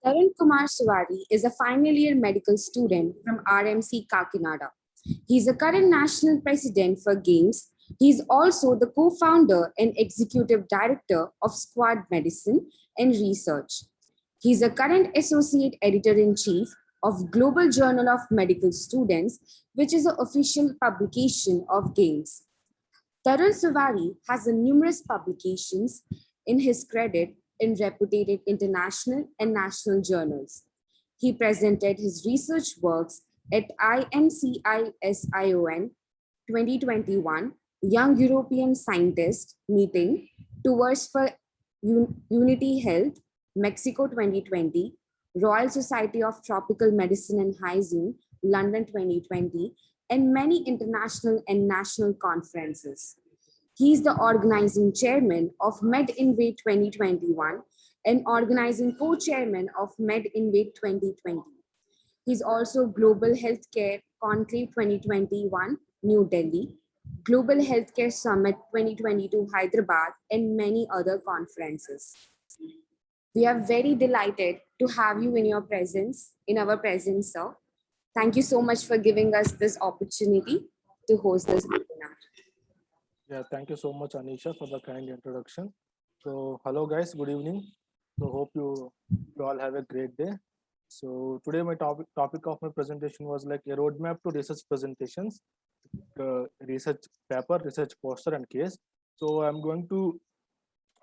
Tarun Kumar Suwari is a final year medical student from RMC Kakinada. He is the current national president for Games. He is also the co founder and executive director of Squad Medicine and Research. He is a current associate editor in chief of Global Journal of Medical Students, which is the official publication of Games. Tarun Suwari has numerous publications in his credit in reputed international and national journals. He presented his research works at IMCISION 2021 Young European Scientist Meeting Tours for Unity Health, Mexico 2020, Royal Society of Tropical Medicine and Hygiene, London 2020, and many international and national conferences. He is the organizing chairman of MedInvade 2021 and organizing co-chairman of MedInvade 2020. He's also Global Healthcare Conclave 2021, New Delhi, Global Healthcare Summit 2022, Hyderabad, and many other conferences. We are very delighted to have you in our presence, sir. Thank you so much for giving us this opportunity to host this webinar. Yeah, thank you so much, Anisha, for the kind introduction. So, hello guys, good evening. So, hope you all have a great day. So, today my topic of my presentation was like a roadmap to research presentations, research paper, research poster, and case. So, I'm going to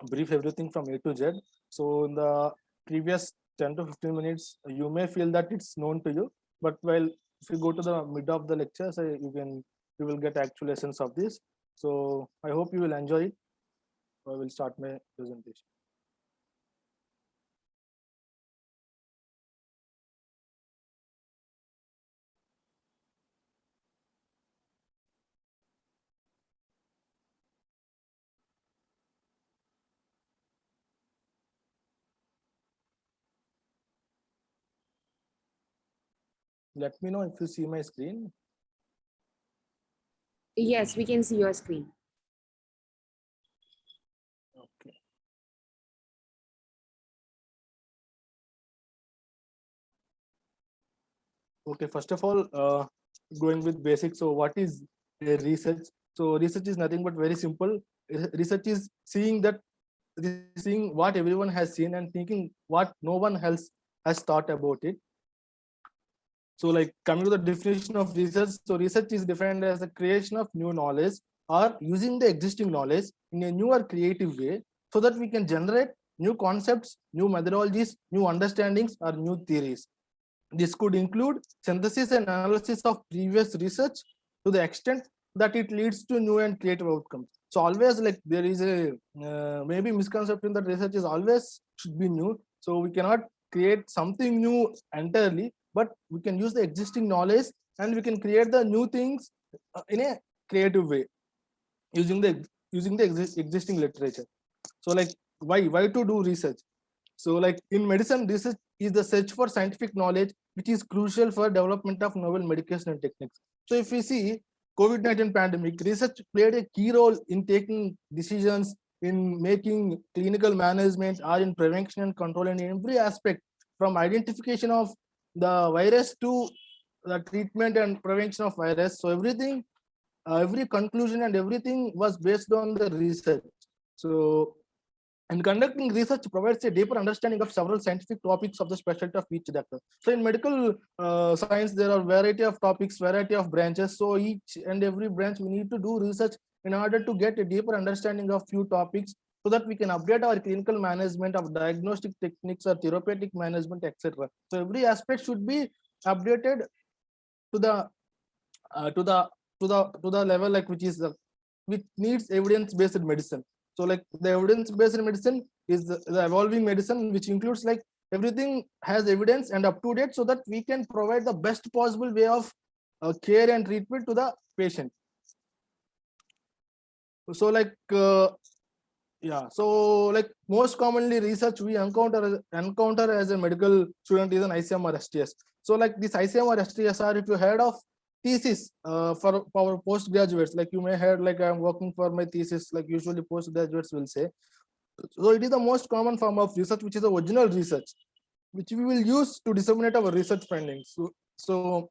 brief everything from A to Z. So, in the previous 10 to 15 minutes, you may feel that it's known to you, but while if you go to the mid of the lecture, so you will get actual essence of this. So I hope you will enjoy it. I will start my presentation. Let me know if you see my screen. Yes, we can see your screen. Okay. Okay, first of all, going with basics. So what is research? So research is nothing but very simple. Research is seeing what everyone has seen and thinking what no one else has thought about it. So like coming to the definition of research, so research is defined as the creation of new knowledge or using the existing knowledge in a new or creative way so that we can generate new concepts, new methodologies, new understandings, or new theories. This could include synthesis and analysis of previous research to the extent that it leads to new and creative outcomes. So always like there is a maybe misconception that research is always should be new. So we cannot create something new entirely, but we can use the existing knowledge and we can create the new things in a creative way using the existing literature. So like why to do research? So like in medicine, research is the search for scientific knowledge, which is crucial for development of novel medication and techniques. So if we see COVID-19 pandemic, research played a key role in taking decisions, in making clinical management, or in prevention and control in every aspect, from identification of the virus to the treatment and prevention of virus. So everything, every conclusion and everything was based on the research. So and conducting research provides a deeper understanding of several scientific topics of the specialty of each doctor. So in medical science, there are variety of topics, variety of branches. So each and every branch we need to do research in order to get a deeper understanding of few topics so that we can update our clinical management of diagnostic techniques or therapeutic management, etc. So every aspect should be updated to the uh, to the to the level like which needs evidence-based medicine. So like the evidence-based medicine is the evolving medicine, which includes like everything has evidence and up to date so that we can provide the best possible way of care and treatment to the patient. So like yeah, so like most commonly research we encounter as a medical student is an ICM or STS. So like this ICM or STS are, if you heard of thesis for our postgraduates, like you may heard like I'm working for my thesis, like usually postgraduates will say. So it is the most common form of research, which is the original research. which we will use to disseminate our research findings. So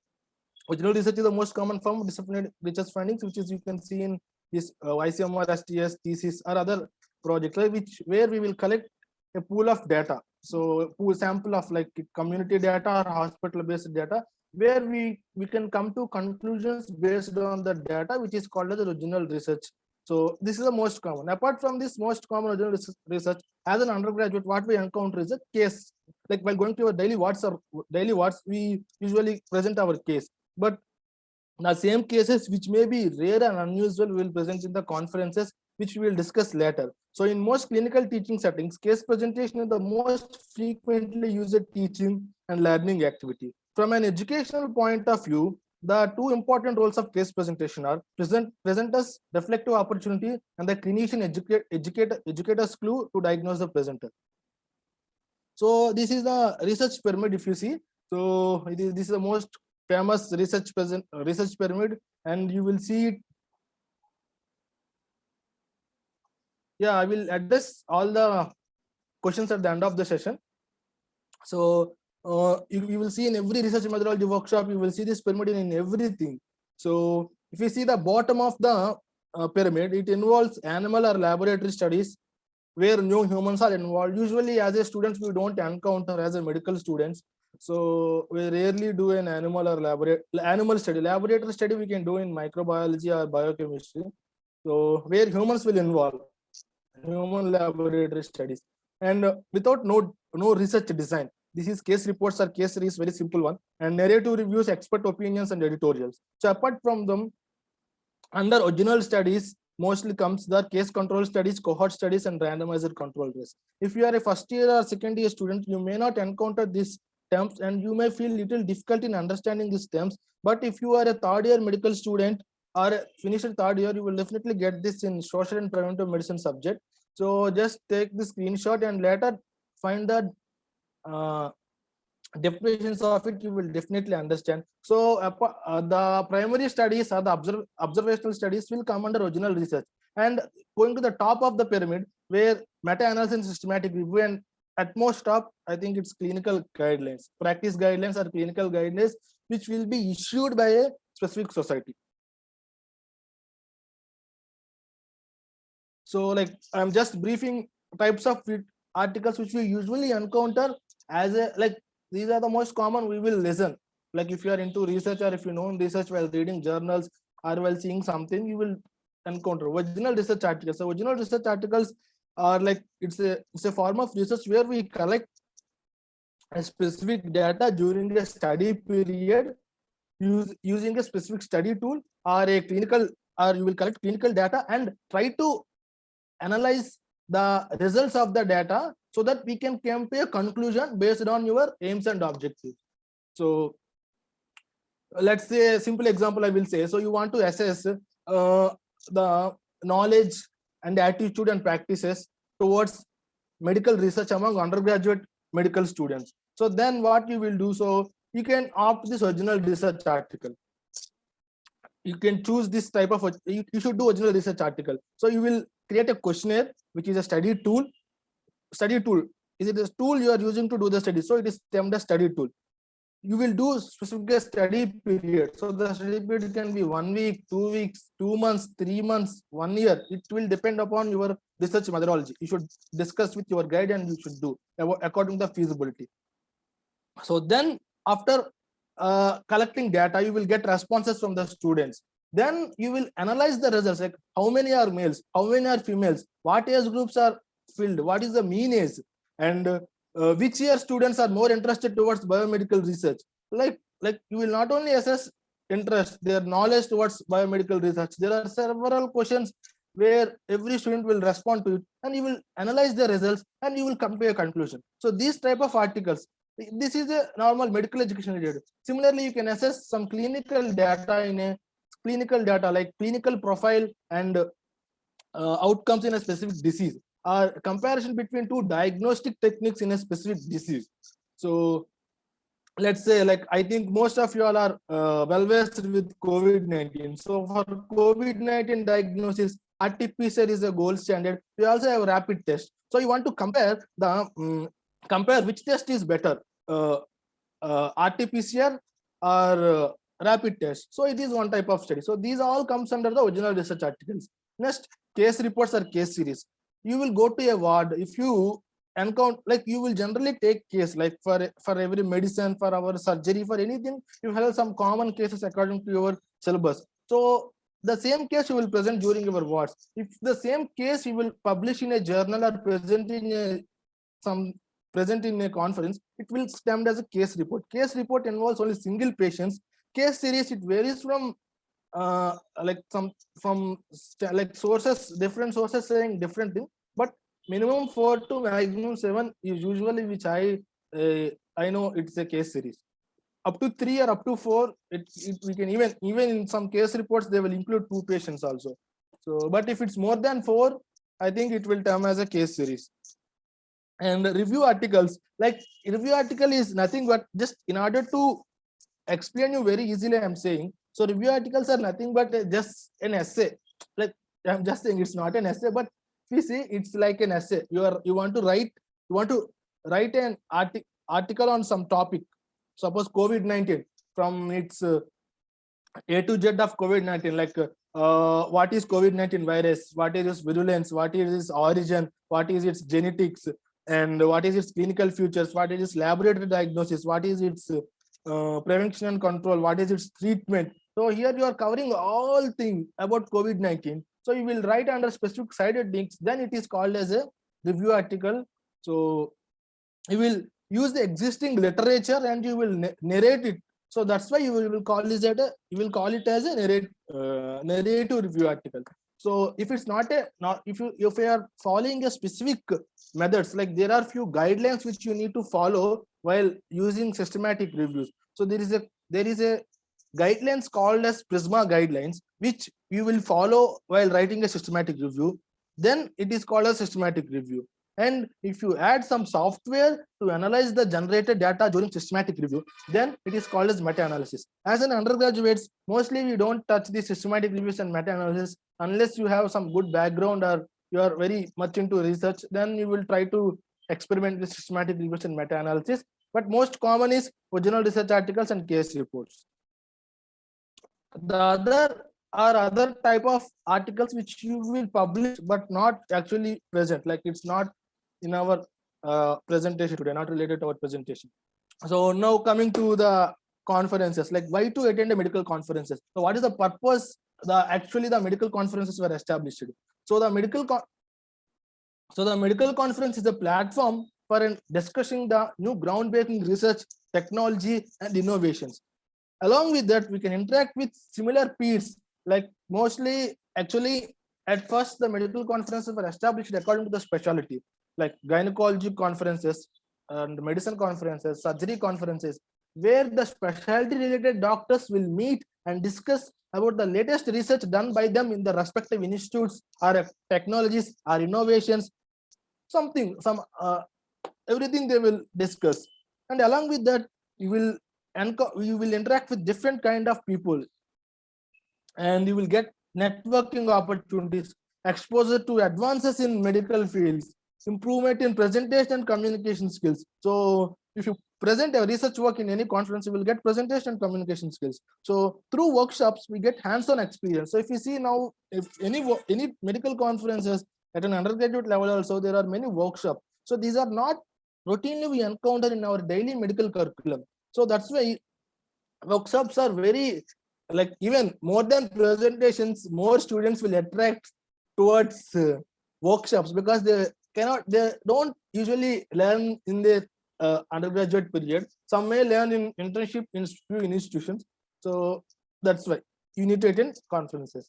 original research is the most common form of disseminate research findings, which is you can see in this ICMR, STS, thesis, or other projects, right, which where we will collect a pool of data. So pool sample of like community data or hospital-based data, where we can come to conclusions based on the data, which is called as original research. So this is the most common. Apart from this most common original research, as an undergraduate, what we encounter is a case. Like while going to our daily what's, we usually present our case. But the same cases which may be rare and unusual we will present in the conferences, which we will discuss later. So in most clinical teaching settings, case presentation is the most frequently used teaching and learning activity. From an educational point of view, the two important roles of case presentation are presenters reflective opportunity and the clinician educator's clue to diagnose the presenter. So this is the research pyramid. If you see, so this is the most famous research pyramid, and you will see it. Yeah, I will address all the questions at the end of the session. So you will see in every research methodology workshop, you will see this pyramid in everything. So if you see the bottom of the pyramid, it involves animal or laboratory studies where no humans are involved. Usually as a students, we don't encounter as a medical students. So we rarely do an animal or animal study. Laboratory study we can do in microbiology or biochemistry. So where humans will involve human laboratory studies, and without no research design. This is case reports or case series, very simple one, and narrative reviews, expert opinions, and editorials. So apart from them, under original studies mostly comes the case control studies, cohort studies, and randomizer control tests. If you are a first year or second year student, you may not encounter these terms and you may feel little difficult in understanding these terms. But if you are a third year medical student or finished third year, you will definitely get this in social and preventive medicine subject. So just take the screenshot and later find the definitions of it, you will definitely understand. So the primary studies or the observational studies will come under original research, and going to the top of the pyramid where meta-analysis and systematic review, and at most top, I think it's clinical guidelines, practice guidelines or clinical guidelines, which will be issued by a specific society. So like I'm just briefing types of articles which we usually encounter as a like these are the most common we will listen. Like if you are into research or if you know research while reading journals or while seeing something, you will encounter original research articles. So original research articles are like it's a form of research where we collect a specific data during a study period using a specific study tool or a clinical, or you will collect clinical data and try to analyze the results of the data so that we can come to a conclusion based on your aims and objectives. So let's say a simple example I will say. So you want to assess the knowledge and attitude and practices towards medical research among undergraduate medical students. So then what you will do, so you can opt this original research article. You can choose this type of, you should do original research article. So you will create a questionnaire, which is a study tool. Study tool, is it a tool you are using to do the study? So it is termed a study tool. You will do specific study period. So the study period can be 1 week, 2 weeks, 2 months, 3 months, 1 year. It will depend upon your research methodology. You should discuss with your guide and you should do according to the feasibility. So then after collecting data, you will get responses from the students. Then you will analyze the results, like how many are males, how many are females, what age groups are filled, what is the mean age, and which year students are more interested towards biomedical research. Like you will not only assess interest, their knowledge towards biomedical research. There are several questions where every student will respond to it, and you will analyze the results and you will come to a conclusion. So these type of articles, this is a normal medical education data. Similarly, you can assess some clinical data in a clinical data like clinical profile and outcomes in a specific disease, or comparison between two diagnostic techniques in a specific disease. So let's say, like, I think most of you all are well versed with COVID-19. So for COVID-19 diagnosis, RT-PCR is a gold standard. We also have rapid test. So you want to compare the compare which test is better. uh, RT-PCR or rapid test. So it is one type of study. So these all comes under the original research articles. Next, case reports or case series. You will go to a ward. If you encounter, like you will generally take case, like for every medicine, for our surgery, for anything, you have some common cases according to your syllabus. So the same case you will present during your wards. If the same case you will publish in a journal or present in a conference, it will stand as a case report. Case report involves only single patients. Case series, it varies from like some from like sources, different sources saying different thing, but minimum 4 to maximum 7 is usually which I know it's a case series. Up to 3 or up to 4, we can even in some case reports they will include 2 patients also. So but if it's more than 4, I think it will term as a case series. And review articles, like review article is nothing but just in order to explain you very easily, I'm saying. So review articles are nothing but just an essay. Like I'm just saying it's not an essay, but if you see it's like an essay. You want to write an article on some topic. Suppose COVID-19, from its A to Z of COVID-19, like what is COVID-19 virus, what is its virulence, what is its origin, what is its genetics, and what is its clinical features, what is its laboratory diagnosis, what is its prevention and control, what is its treatment. So here you are covering all things about COVID-19. So you will write under specific cited links, then it is called as a review article. So you will use the existing literature and you will narrate it. So that's why you will call this as a narrative review article. So if it's not if you are following a specific methods, like there are few guidelines which you need to follow while using systematic reviews. So there is a guidelines called as Prisma guidelines, which you will follow while writing a systematic review. Then it is called a systematic review. And if you add some software to analyze the generated data during systematic review, then it is called as meta-analysis. As an undergraduates, mostly we don't touch the systematic reviews and meta-analysis unless you have some good background or you are very much into research. Then you will try to experiment with systematic reviews and meta-analysis. But most common is original research articles and case reports. The other type of articles which you will publish but not actually present, like it's not in our presentation today, not related to our presentation. So now coming to the conferences, like why to attend a medical conferences. So what is the purpose? Actually the medical conferences were established. So the medical conference is a platform for discussing the new groundbreaking research, technology, and innovations. Along with that, we can interact with similar peers, like mostly actually at first the medical conferences were established according to the specialty, like gynecology conferences and medicine conferences, surgery conferences, where the specialty related doctors will meet and discuss about the latest research done by them in the respective institutes or technologies or innovations, everything they will discuss. And along with that, you will interact with different kind of people, and you will get networking opportunities, exposure to advances in medical fields, improvement in presentation and communication skills. So if you present a research work in any conference, you will get presentation and communication skills. So through workshops, we get hands-on experience. So if you see now, if any medical conferences at an undergraduate level also, there are many workshops. So these are not routinely we encounter in our daily medical curriculum. So that's why workshops are very, like even more than presentations, more students will attract towards workshops, because they don't usually learn in their undergraduate period. Some may learn in internship in few institutions. So that's why you need to attend conferences.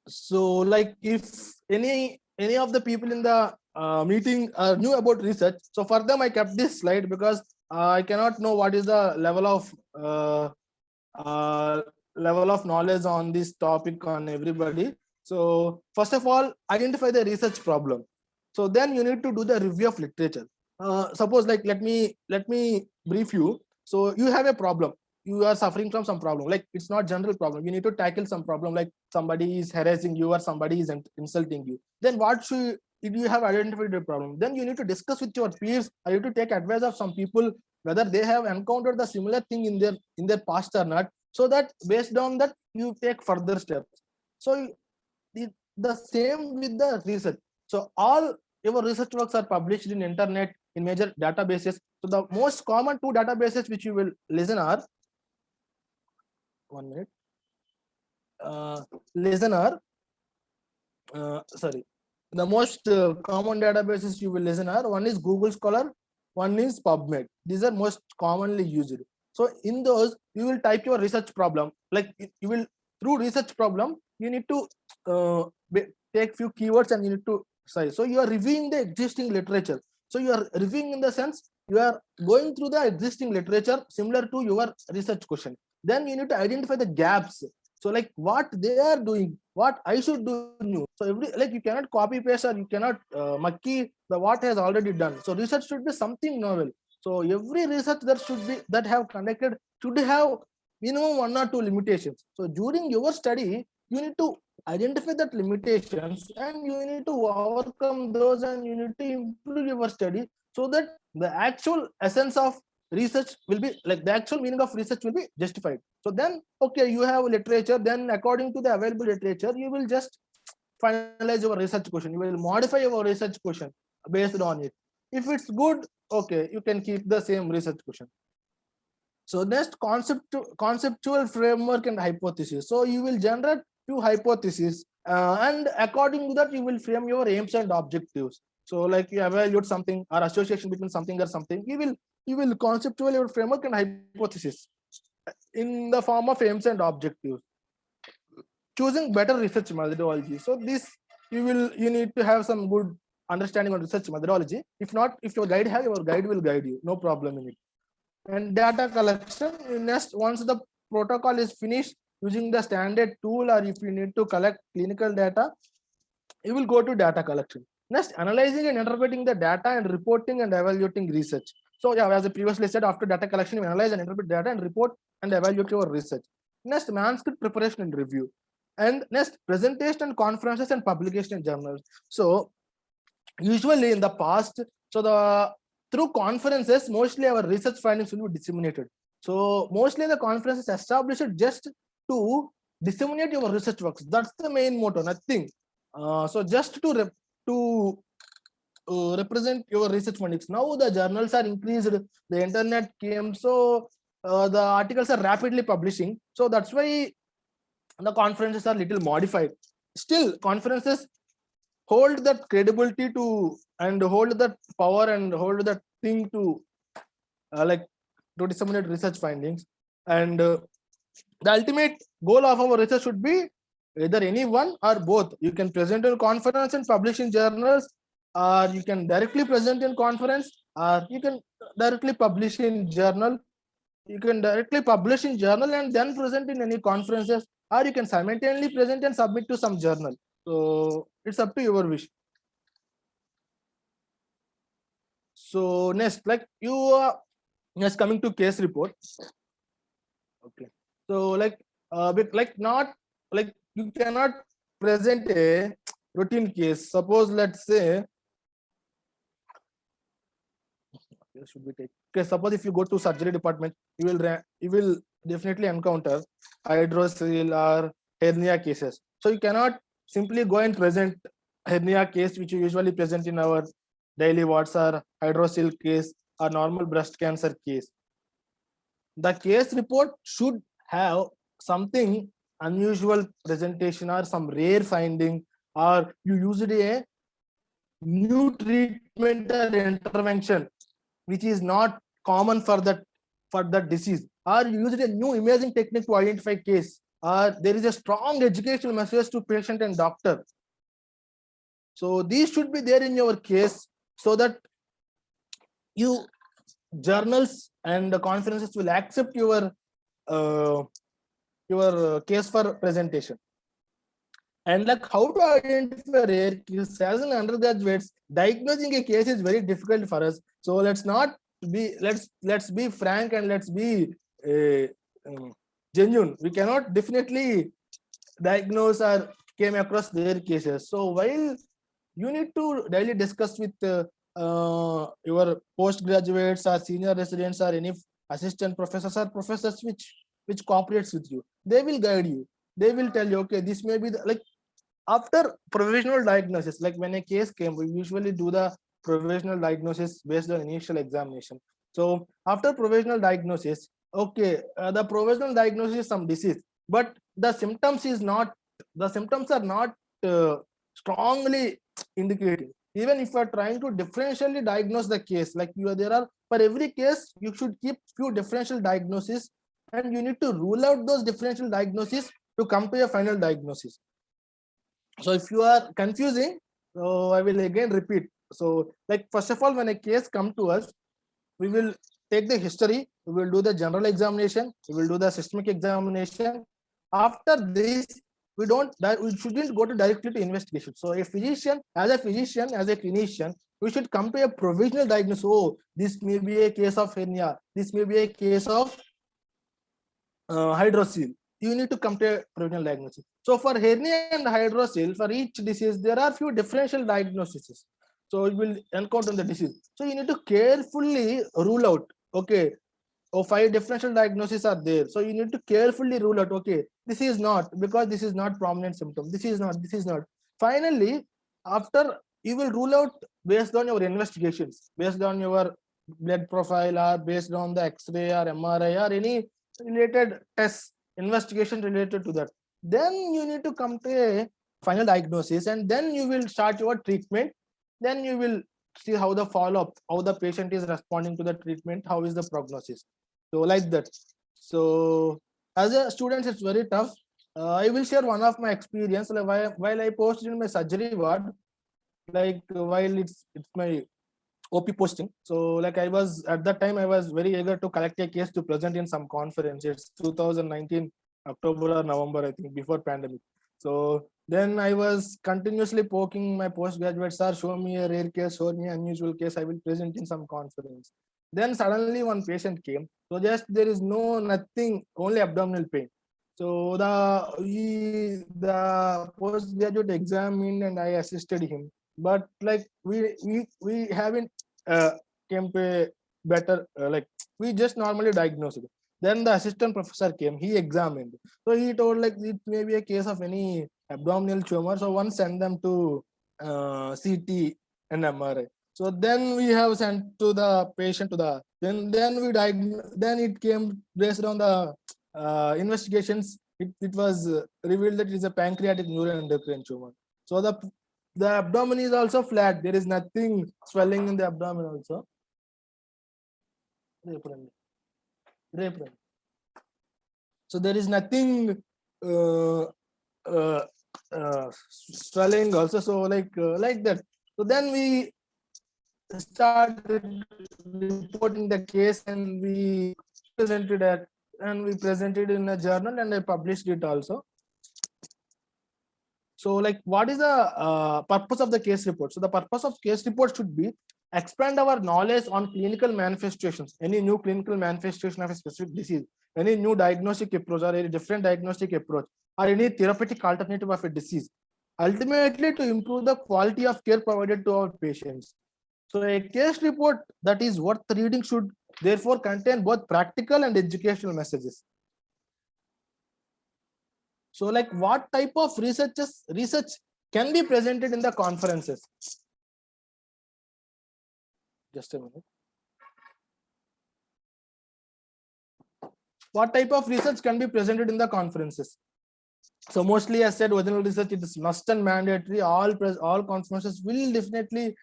So like if any of the people in the meeting knew about research, so for them I kept this slide, because I cannot know what is the level of knowledge on this topic on everybody. So first of all, identify the research problem. So then you need to do the review of literature. Suppose like let me brief you. So you have a problem, you are suffering from some problem, like it's not general problem, you need to tackle some problem, like somebody is harassing you or somebody is insulting you. Then what if you have identified a problem, then you need to discuss with your peers, or you need to take advice of some people whether they have encountered the similar thing in their past or not, so that based on that you take further steps. So the same with the research. So all your research works are published in internet in major databases. So the most common two databases which you will listen are, 1 minute, listen are sorry, the most common databases you will listen are, one is Google Scholar, one is PubMed. These are most commonly used. So in those you will type your research problem, like you will, through research problem you need to take few keywords and you need to say, so you are reviewing the existing literature. So you are reviewing in the sense you are going through the existing literature similar to your research question. Then you need to identify the gaps. So like what they are doing, what I should do new. So every, like you cannot copy paste or you cannot monkey the what has already done. So research should be something novel. So every research that should be, that have conducted, should have minimum 1 or 2 limitations. So during your study you need to identify that limitations and you need to overcome those and you need to improve your study, so that the actual essence of research will be, like the actual meaning of research will be justified. So then okay, you have literature, then according to the available literature you will just finalize your research question, you will modify your research question based on it. If it's good, okay, you can keep the same research question. So next, conceptual framework and hypothesis. So you will generate few hypotheses and according to that you will frame your aims and objectives. So like you evaluate something or association between something or something, you will conceptual your framework and hypothesis in the form of aims and objectives. Choosing better research methodology. So this you need to have some good understanding on research methodology. If not, if your guide have, your guide will guide you, no problem in it. And data collection, next, once the protocol is finished using the standard tool, or if you need to collect clinical data, you will go to data collection. Next, analyzing and interpreting the data and reporting and evaluating research. So yeah, as I previously said, after data collection you analyze and interpret data and report and evaluate your research. Next, manuscript preparation and review. And next, presentation and conferences and publication in journals. So usually in the past, so the through conferences mostly our research findings will be disseminated. So mostly the conferences established just to disseminate your research works. That's the main motto, nothing. So just to represent your research findings. Now the journals are increased, the internet came, so the articles are rapidly publishing. So that's why the conferences are little modified. Still, conferences hold that credibility to, and hold that power and hold that thing to like to disseminate research findings. And the ultimate goal of our research should be either any one or both. You can present in conference and publish in journals, or you can directly present in conference, or you can directly publish in journal. You can directly publish in journal and then present in any conferences, or you can simultaneously present and submit to some journal. So it's up to your wish. So next, like you are just coming to case report. Okay. So but like not like you cannot present a routine case. Suppose let's say, should we take? Okay, suppose if you go to surgery department, you will definitely encounter hydrocele or hernia cases. So you cannot simply go and present hernia case which you usually present in our daily wards, or hydrocele case or normal breast cancer case. The case report should have something unusual presentation or some rare finding, or you used a new treatment or intervention which is not common for that disease, or you used a new imaging technique to identify case, or there is a strong educational message to patient and doctor. So these should be there in your case, so that you journals and the conferences will accept your case for presentation. And like how to identify rare cases, as an undergraduates, diagnosing a case is very difficult for us. So let's be frank and let's be genuine. We cannot definitely diagnose or came across their cases. So while you need to daily discuss with your postgraduates or senior residents or any assistant professors or professors which cooperates with you. They will guide you. They will tell you, okay, this may be the, like after provisional diagnosis, like when a case came, we usually do the provisional diagnosis based on initial examination. So after provisional diagnosis, okay, the provisional diagnosis is some disease, but the symptoms is not, the symptoms are not strongly indicating. Even if you are trying to differentially diagnose the case, like there are, for every case you should keep few differential diagnoses, and you need to rule out those differential diagnoses to come to a final diagnosis. So if you are confusing, so I will again repeat. So like first of all, when a case come to us, we will take the history, we will do the general examination, we will do the systemic examination. After this, we shouldn't go to directly to investigation. So a physician, as a clinician, we should come to a provisional diagnosis. Oh, this may be a case of hernia, this may be a case of hydrocele. You need to come to a provisional diagnosis. So for hernia and hydrocele, for each disease, there are few differential diagnoses. So you will encounter the disease. So you need to carefully rule out, okay, 5 differential diagnoses are there. So you need to carefully rule out, okay, this is not, because this is not prominent symptom. This is not, this is not. Finally, after you will rule out based on your investigations, based on your blood profile, or based on the X-ray or MRI or any related tests, investigation related to that. Then you need to come to a final diagnosis, and then you will start your treatment. Then you will see how the follow-up, how the patient is responding to the treatment, how is the prognosis. So like that. So as a student, it's very tough. I will share one of my experience. Like while I posted in my surgery ward, like while it's my OP posting. So like I was at that time, I was very eager to collect a case to present in some conference. It's 2019 October or November, I think, before pandemic. So then I was continuously poking my postgraduates, sir, show me a rare case, show me an unusual case, I will present in some conference. Then suddenly one patient came. So just there is nothing, only abdominal pain. So the postgraduate examined and I assisted him. But like we haven't came to a better like we just normally diagnosed it. Then the assistant professor came, he examined. So he told like it may be a case of any abdominal tumor. So one send them to CT and MRI. So then we have sent to the patient to the then we then it came based on the investigations. It was revealed that it is a pancreatic neuroendocrine tumor. So the abdomen is also flat. There is nothing swelling in the abdomen also. So there is nothing swelling also. So like that. So then we started reporting the case, and we presented in a journal, and I published it also. So like what is the purpose of the case report? So the purpose of case report should be expand our knowledge on clinical manifestations, any new clinical manifestation of a specific disease, any new diagnostic approach or any different diagnostic approach, or any therapeutic alternative of a disease, ultimately to improve the quality of care provided to our patients. So a case report that is worth reading should therefore contain both practical and educational messages. So like what type of research can be presented in the conferences? Just a minute. What type of research can be presented in the conferences? So mostly, as said, original research, it is must and mandatory. All conferences will definitely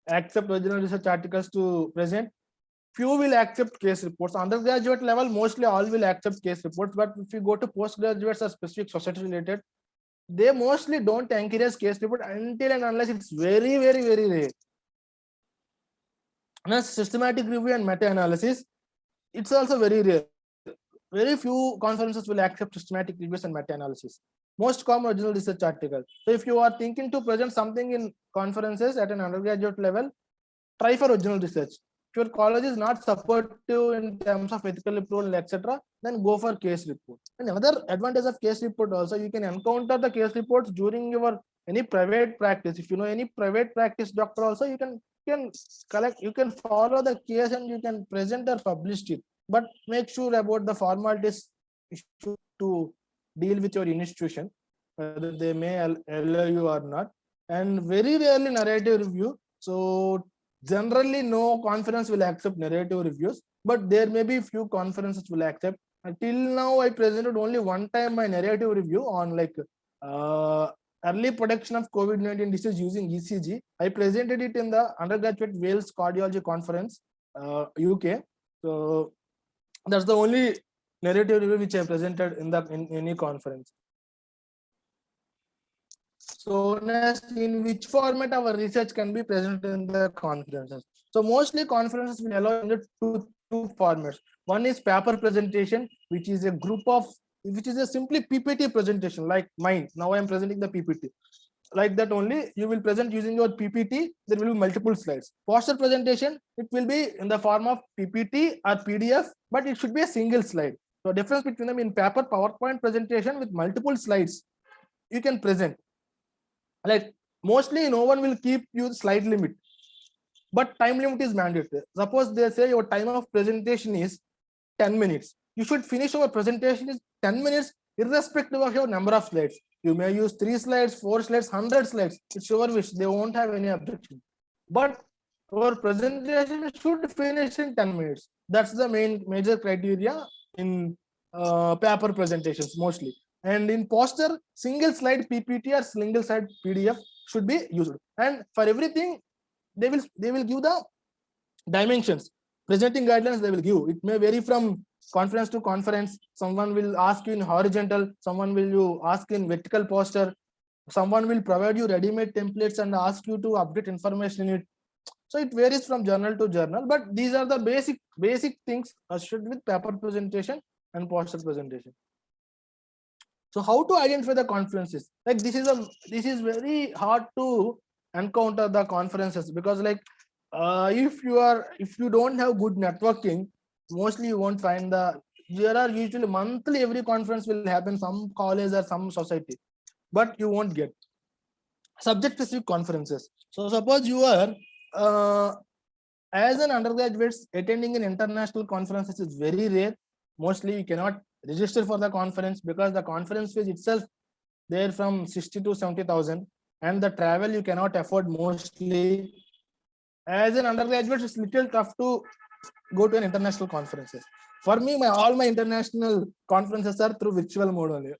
accept original research articles to present. Few will accept case reports. Undergraduate level, mostly all will accept case reports. But if you go to postgraduates or specific society related, they mostly don't encourage case report until and unless it's very, very, very rare. And systematic review and meta-analysis, it's also very rare. Very few conferences will accept systematic reviews and meta-analysis. Most common original research article. So if you are thinking to present something in conferences at an undergraduate level, try for original research. If your college is not supportive in terms of ethical approval, etc., then go for case report. And another advantage of case report also, you can encounter the case reports during your any private practice, if you know any private practice doctor also, you can collect, you can follow the case and you can present or publish it. But make sure about the formalities to deal with your institution, whether they may allow you or not. And very rarely narrative review. So generally no conference will accept narrative reviews, but there may be few conferences will accept. Until now I presented only one time my narrative review on like uh, early protection of COVID-19 disease using ECG. I presented it in the undergraduate Wales cardiology conference, UK. So that's the only narrative review which I presented in any conference. So next, in which format our research can be presented in the conferences? So mostly conferences will allow in the two formats. One is paper presentation, which is a group of, which is a simply PPT presentation like mine. Now I am presenting the PPT. Like that only, you will present using your PPT. There will be multiple slides. Poster presentation, it will be in the form of PPT or PDF, but it should be a single slide. So difference between them, in paper PowerPoint presentation with multiple slides, you can present. Like mostly no one will keep you slide limit, but time limit is mandatory. Suppose they say your time of presentation is 10 minutes, you should finish your presentation in 10 minutes irrespective of your number of slides. You may use 3 slides, 4 slides, 100 slides, it's your wish, they won't have any objection. But our presentation should finish in 10 minutes. That's the major criteria in paper presentations mostly. And in poster, single slide PPT or single slide PDF should be used. And for everything, they will give the dimensions, presenting guidelines they will give. It may vary from conference to conference. Someone will ask you in horizontal, someone will you ask in vertical poster, someone will provide you ready-made templates and ask you to update information in it. So it varies from journal to journal, but these are the basic things associated with paper presentation and poster presentation. So how to identify the conferences? Like this is very hard to encounter the conferences, because like if you don't have good networking, mostly you won't find there are usually monthly, every conference will happen, some college or some society, but you won't get subject specific conferences. So suppose you are as an undergraduate attending an international conferences is very rare. Mostly you cannot register for the conference because the conference fees itself there from 60 to 70,000, and the travel you cannot afford mostly. As an undergraduate, it's little tough to go to an international conferences. For me, all my international conferences are through virtual mode only.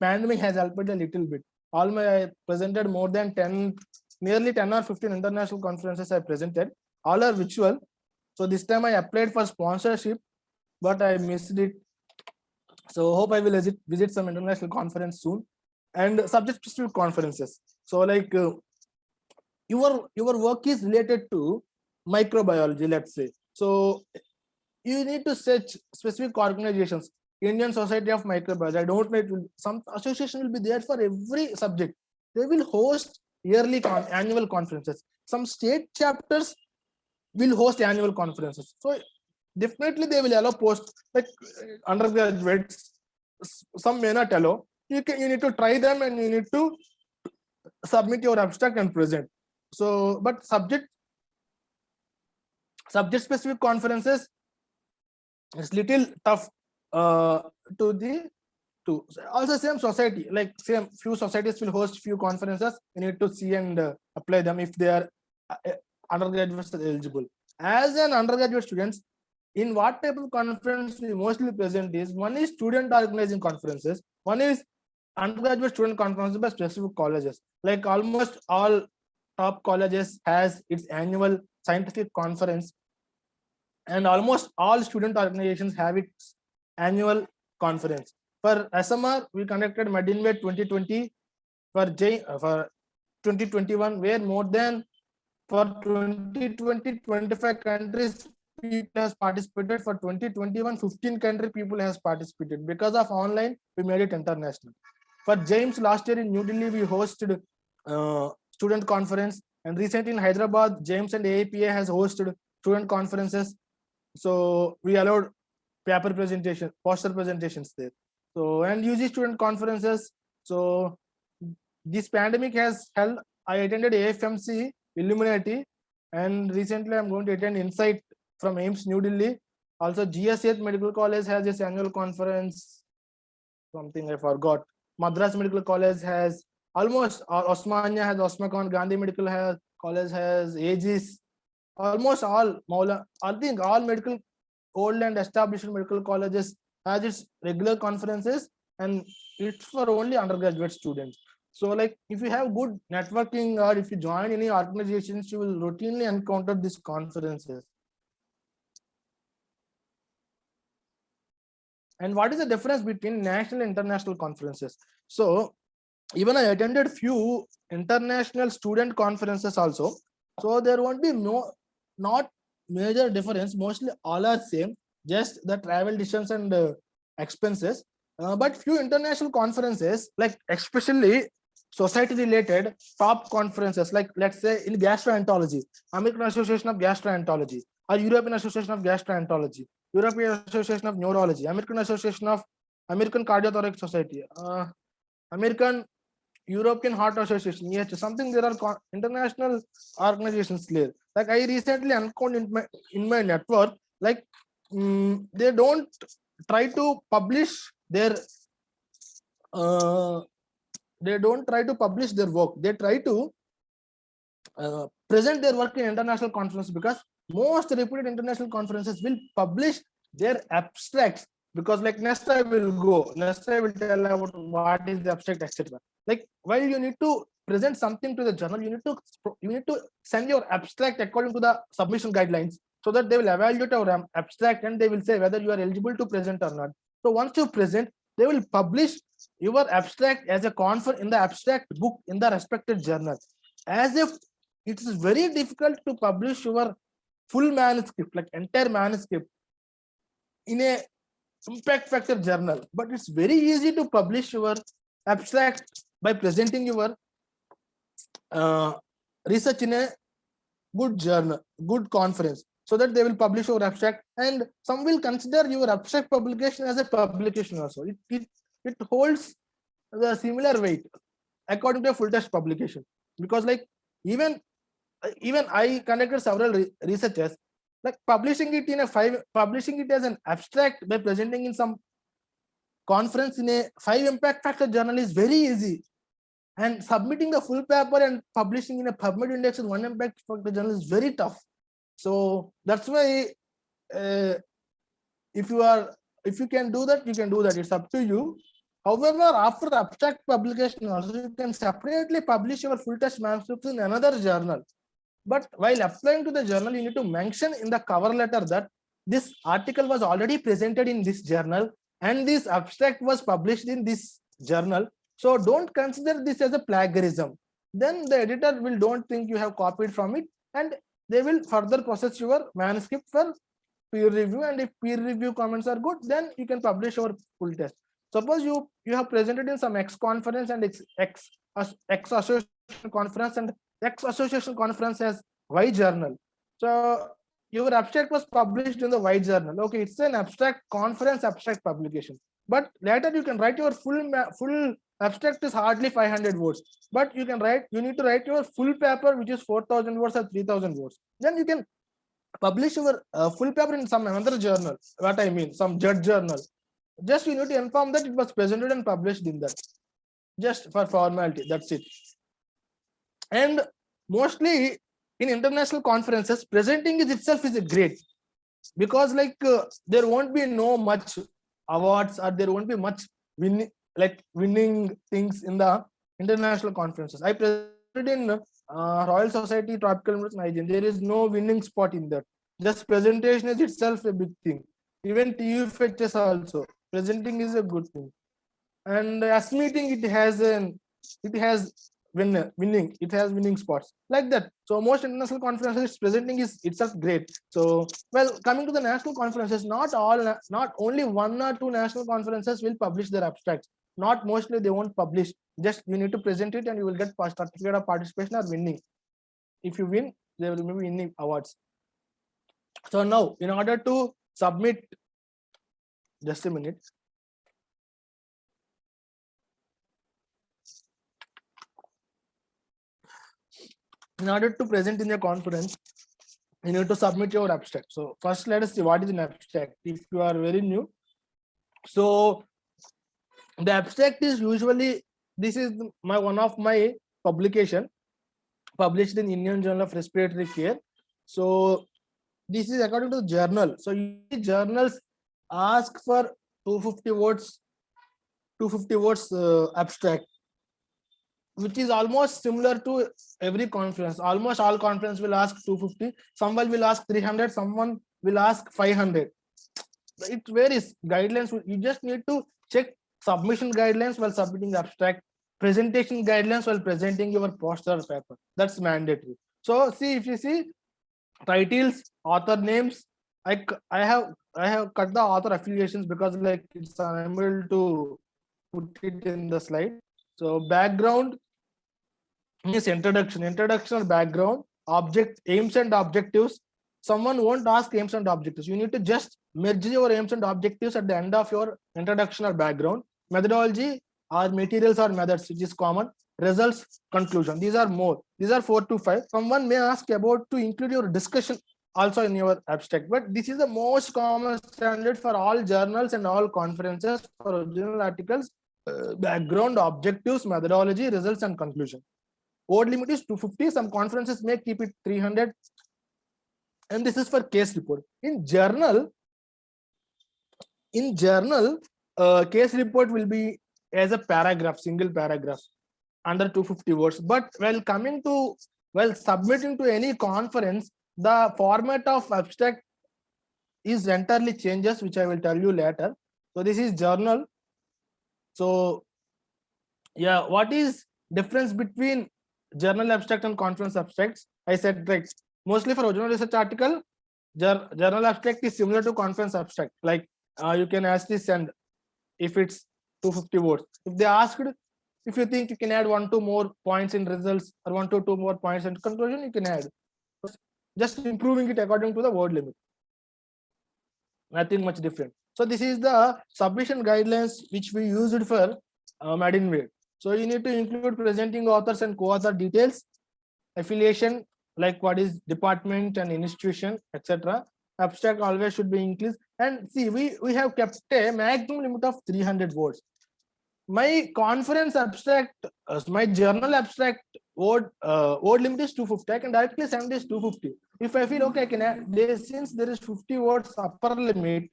Pandemic has helped a little bit. I presented more than 10, nearly 10 or 15 international conferences I presented. All are virtual. So this time I applied for sponsorship, but I missed it. So hope I will visit some international conference soon. And subject specific conferences. So like your work is related to microbiology, let's say. So you need to search specific organizations. Indian Society of Microbiology, I don't know, some association will be there for every subject. They will host yearly annual conferences. Some state chapters will host annual conferences. So definitely they will allow post, like undergraduates, some may not allow. You need to try them and you need to submit your abstract and present. So but subject specific conferences is little tough to also same society, like same few societies will host few conferences. You need to see and apply them if they are undergraduates eligible. As an undergraduate students, in what type of conference we mostly present is, one is student organizing conferences, one is undergraduate student conferences by specific colleges. Like almost all top colleges has its annual scientific conference, and almost all student organizations have its annual conference. For SMR, we conducted Medinway 2020. For 2021, where more than for 2020 25 countries people has participated. For 2021 15 country people has participated. Because of online, we made it international. For James, last year in New Delhi we hosted student conference, and recently in Hyderabad, James and AAPA has hosted student conferences. So we allowed paper presentation, poster presentations there. So and UG student conferences. So this pandemic has held, I attended AFMC, Illuminati, and recently I'm going to attend Insight from AIMS New Delhi. Also, GSH Medical College has its annual conference. Something I forgot. Madras Medical College has almost, Osmania has Osmacon, Gandhi Medical College has Aegis. Almost all I think all medical old and established medical colleges has its regular conferences, and it's for only undergraduate students. So like if you have good networking or if you join any organizations, you will routinely encounter these conferences. And what is the difference between national and international conferences? So even I attended few international student conferences also. So there won't be not major difference. Mostly all are same, just the travel distance and expenses. But few international conferences, like especially society related top conferences, like let's say in gastroenterology, American Association of Gastroenterology or European Association of Gastroenterology, European Association of Neurology, American Cardiothoracic Society, American European Heart Association, yes, something. There are international organizations there. Like I recently encountered in my network, like they don't try to publish their they don't try to publish their work. They try to present their work in international conference, because most reputed international conferences will publish their abstracts, because like next I will tell about what is the abstract, etc. Like while you need to present something to the journal, you need to send your abstract according to the submission guidelines, so that they will evaluate your abstract and they will say whether you are eligible to present or not. So once you present, they will publish your abstract as a confer in the abstract book in the respected journal. As if it is very difficult to publish your full manuscript, like entire manuscript, in a impact factor journal, but it's very easy to publish your abstract by presenting your research in a good journal, good conference, so that they will publish your abstract, and some will consider your abstract publication as a publication also. It holds the similar weight according to a full text publication, because like even I conducted several researches, like publishing it as an abstract by presenting in some conference in a 5 impact factor journal is very easy, and submitting the full paper and publishing in a PubMed index in 1 impact factor journal is very tough. So that's why if you can do that, you can do that. It's up to you. However, after abstract publication also, you can separately publish your full text manuscripts in another journal. But while applying to the journal, you need to mention in the cover letter that this article was already presented in this journal and this abstract was published in this journal. So don't consider this as a plagiarism. Then the editor will don't think you have copied from it, and they will further process your manuscript for peer review. And if peer review comments are good, then you can publish your full test. Suppose you have presented in some X conference and X association conference, and X association conference has Y journal. So your abstract was published in the Y journal. Okay, it's an abstract conference abstract publication. But later you can write your full abstract is hardly 500 words. But you need to write your full paper, which is 4,000 words or 3,000 words. Then you can publish your full paper in some another journal. What I mean, some judge journal. Just you need to inform that it was presented and published in that. Just for formality, that's it. And mostly in international conferences, presenting itself is great, because like there won't be no much awards, or there won't be much winning things in the international conferences. I presented in Royal Society Tropical Medicine Hygiene. There is no winning spot in that. Just presentation is itself a big thing. Even TUFHS also, presenting is a good thing. And as meeting, it has winning spots like that. So most international conferences presenting is itself great. So well, coming to the national conferences, not only 1 or 2 national conferences will publish their abstracts. Not mostly, they won't publish. Just you need to present it and you will get certificate of participation or winning. If you win, they will be winning awards. So now, in order to submit, just a minute. In order to present in a conference, you need to submit your abstract. So first, let us see what is an abstract. If you are very new, so the abstract is usually, this is my one of my publication published in Indian Journal of Respiratory Care. So this is according to the journal. So usually journals ask for 250 words, 250 words abstract, which is almost similar to every conference. Almost all conference will ask 250. Someone will ask 300. Someone will ask 500. It varies. Guidelines, you just need to check submission guidelines while submitting abstract, presentation guidelines while presenting your poster paper. That's mandatory. So see, if you see titles, author names, I have cut the author affiliations because like it's unable to put it in the slide. So background means introduction or background, object, aims and objectives. Someone won't ask aims and objectives. You need to just merge your aims and objectives at the end of your introduction or background. Methodology or materials or methods, which is common. Results, conclusion. These are more. These are 4 to 5. Someone may ask about to include your discussion also in your abstract, but this is the most common standard for all journals and all conferences for original articles. Background, objectives, methodology, results, and conclusion. Word limit is 250. Some conferences may keep it 300. And this is for case report. In journal, case report will be as a paragraph, single paragraph under 250 words. But while submitting to any conference, the format of abstract is entirely changes, which I will tell you later. So this is journal. So yeah, what is difference between journal abstract and conference abstracts? I said like mostly for original research article, journal abstract is similar to conference abstract. Like you can actually send if it's 250 words. If they asked, if you think you can add 1-2 more points in results or 1-2 more points in conclusion, you can add. Just improving it according to the word limit. Nothing much different. So this is the submission guidelines which we used for Madinware. So you need to include presenting authors and co-author details, affiliation, like what is department and institution, etc. Abstract always should be increased. And see, we have kept a maximum limit of 300 words. My conference abstract, my journal abstract word limit is 250. I can directly send this 250. If I feel okay, I can add this. Since there is 50 words upper limit,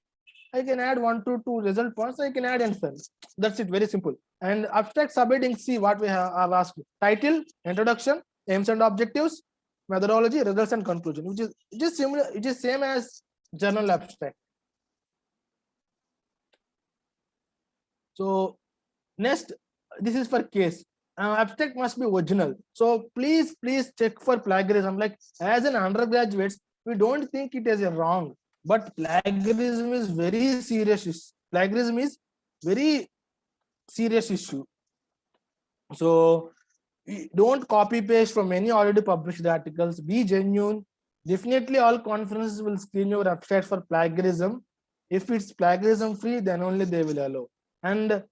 I can add 1 to 2 result points. I can add and send. That's it. Very simple. And abstract subheading, see what we have asked. Title, introduction, aims and objectives, methodology, results and conclusion, which is similar. It is same as journal abstract. So next, this is for case. Abstract must be original. So please check for plagiarism. Like as an undergraduates, we don't think it is a wrong, but plagiarism is very serious. Plagiarism is very serious issue. So don't copy paste from any already published articles. Be genuine. Definitely all conferences will screen your abstract for plagiarism. If it's plagiarism free, then only they will allow. And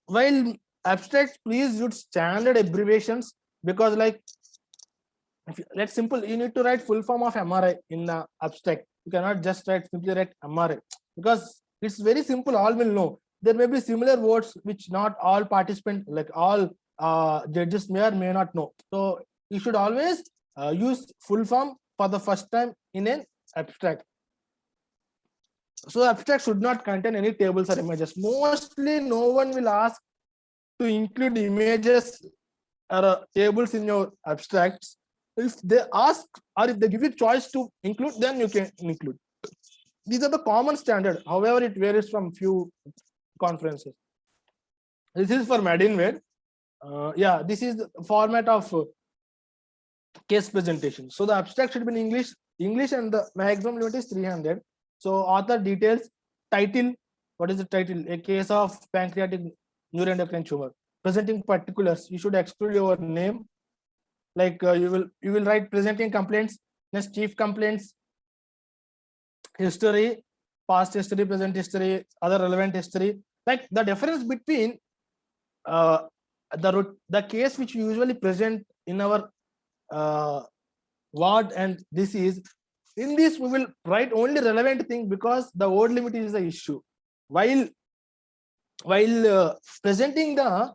while abstract, please use standard abbreviations, because like let's simple, you need to write full form of MRI in the abstract. You cannot just simply write MRI, because it's very simple, all will know. There may be similar words which not all participants, like all judges may or may not know. So you should always use full form for the first time in an abstract. So abstract should not contain any tables or images. Mostly no one will ask to include images or tables in your abstracts. If they ask or if they give you choice to include, then you can include. These are the common standard. However, it varies from few conferences. This is for Madinware. Yeah, this is the format of case presentation. So the abstract should be in English, and the maximum limit is 300. So author details, title. What is the title? A case of pancreatic neuroendocrine tumor. Presenting particulars. You should exclude your name. Like you will write presenting complaints. Next, chief complaints. History, past history, present history, other relevant history. Like the difference between the case which we usually present in our what and disease. In this, we will write only relevant thing because the word limit is the issue. While presenting the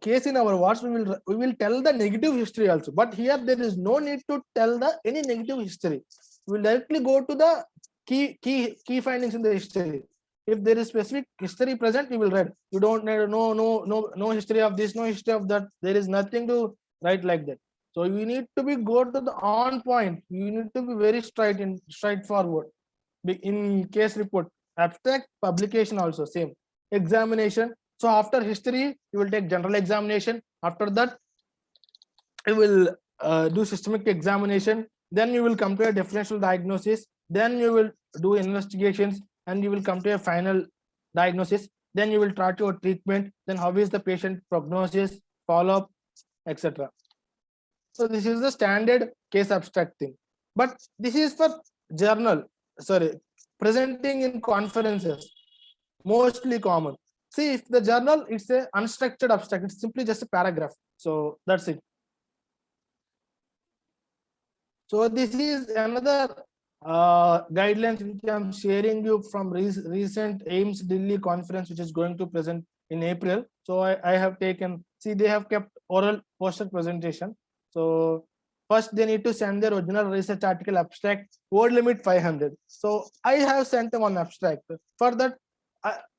case in our words, we will tell the negative history also. But here there is no need to tell the any negative history. We will directly go to the key findings in the history. If there is specific history present, we will write. You don't need no history of this, no history of that. There is nothing to write like that. So you need to be go to the on point. You need to be very straightforward. In case report, abstract publication also same. Examination. So after history, you will take general examination. After that, you will do systemic examination. Then you will come to a differential diagnosis. Then you will do investigations, and you will come to a final diagnosis. Then you will try your treatment. Then how is the patient prognosis, follow up, etc. So this is the standard case abstract thing. But this is for journal. Sorry, presenting in conferences, mostly common. See, if the journal, it's a unstructured abstract, it's simply just a paragraph. So that's it. So this is another guidelines which I'm sharing you from recent AIMS Delhi conference, which is going to present in April. So I have taken, see, they have kept oral poster presentation. So first they need to send their original research article abstract, word limit 500. So I have sent them one abstract. For that,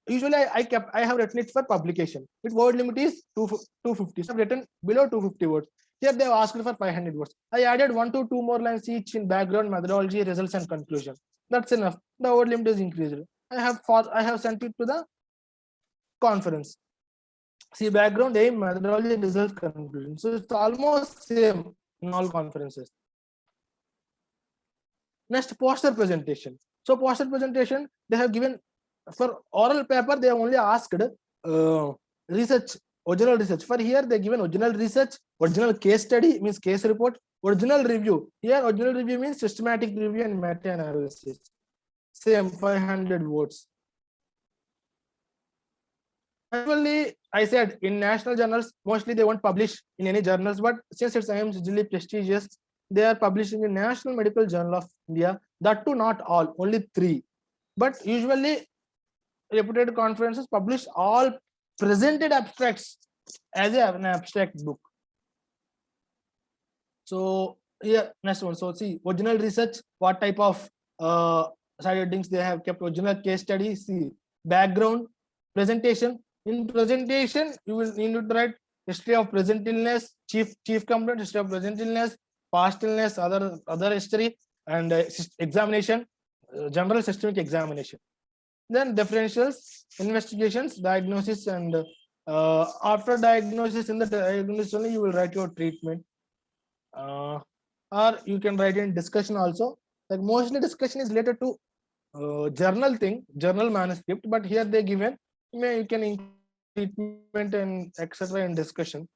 usually I have written it for publication. Its word limit is 250. So I've written below 250 words. Here they have asked for 500 words. I added 1 to 2 more lines each in background, methodology, results, and conclusion. That's enough. The word limit is increased. I have sent it to the conference. See, background, aim, methodology, results, conclusion. So it's almost same in all conferences. Next, poster presentation. So poster presentation, they have given for oral paper, they have only asked research, original research. For here, they given original research, original case study means case report, original review. Here, original review means systematic review and meta-analysis. Same 500 words. Actually, I said in national journals, mostly they won't publish in any journals, but since it's IIMS really prestigious, they are publishing in National Medical Journal of India. That too, not all, only 3. But usually, reputed conferences publish all presented abstracts as an abstract book. So here, next one. So see, original research, what type of side headings they have kept, original case study, see, background, presentation. In presentation, you will need to write history of present illness, chief complaint, history of present illness, past illness, other history, and examination, general systemic examination. Then differentials, investigations, diagnosis, and after diagnosis, in the diagnosis only you will write your treatment, or you can write in discussion also. Like mostly discussion is related to journal thing, journal manuscript, but here they given you can include treatment and etc. in discussion.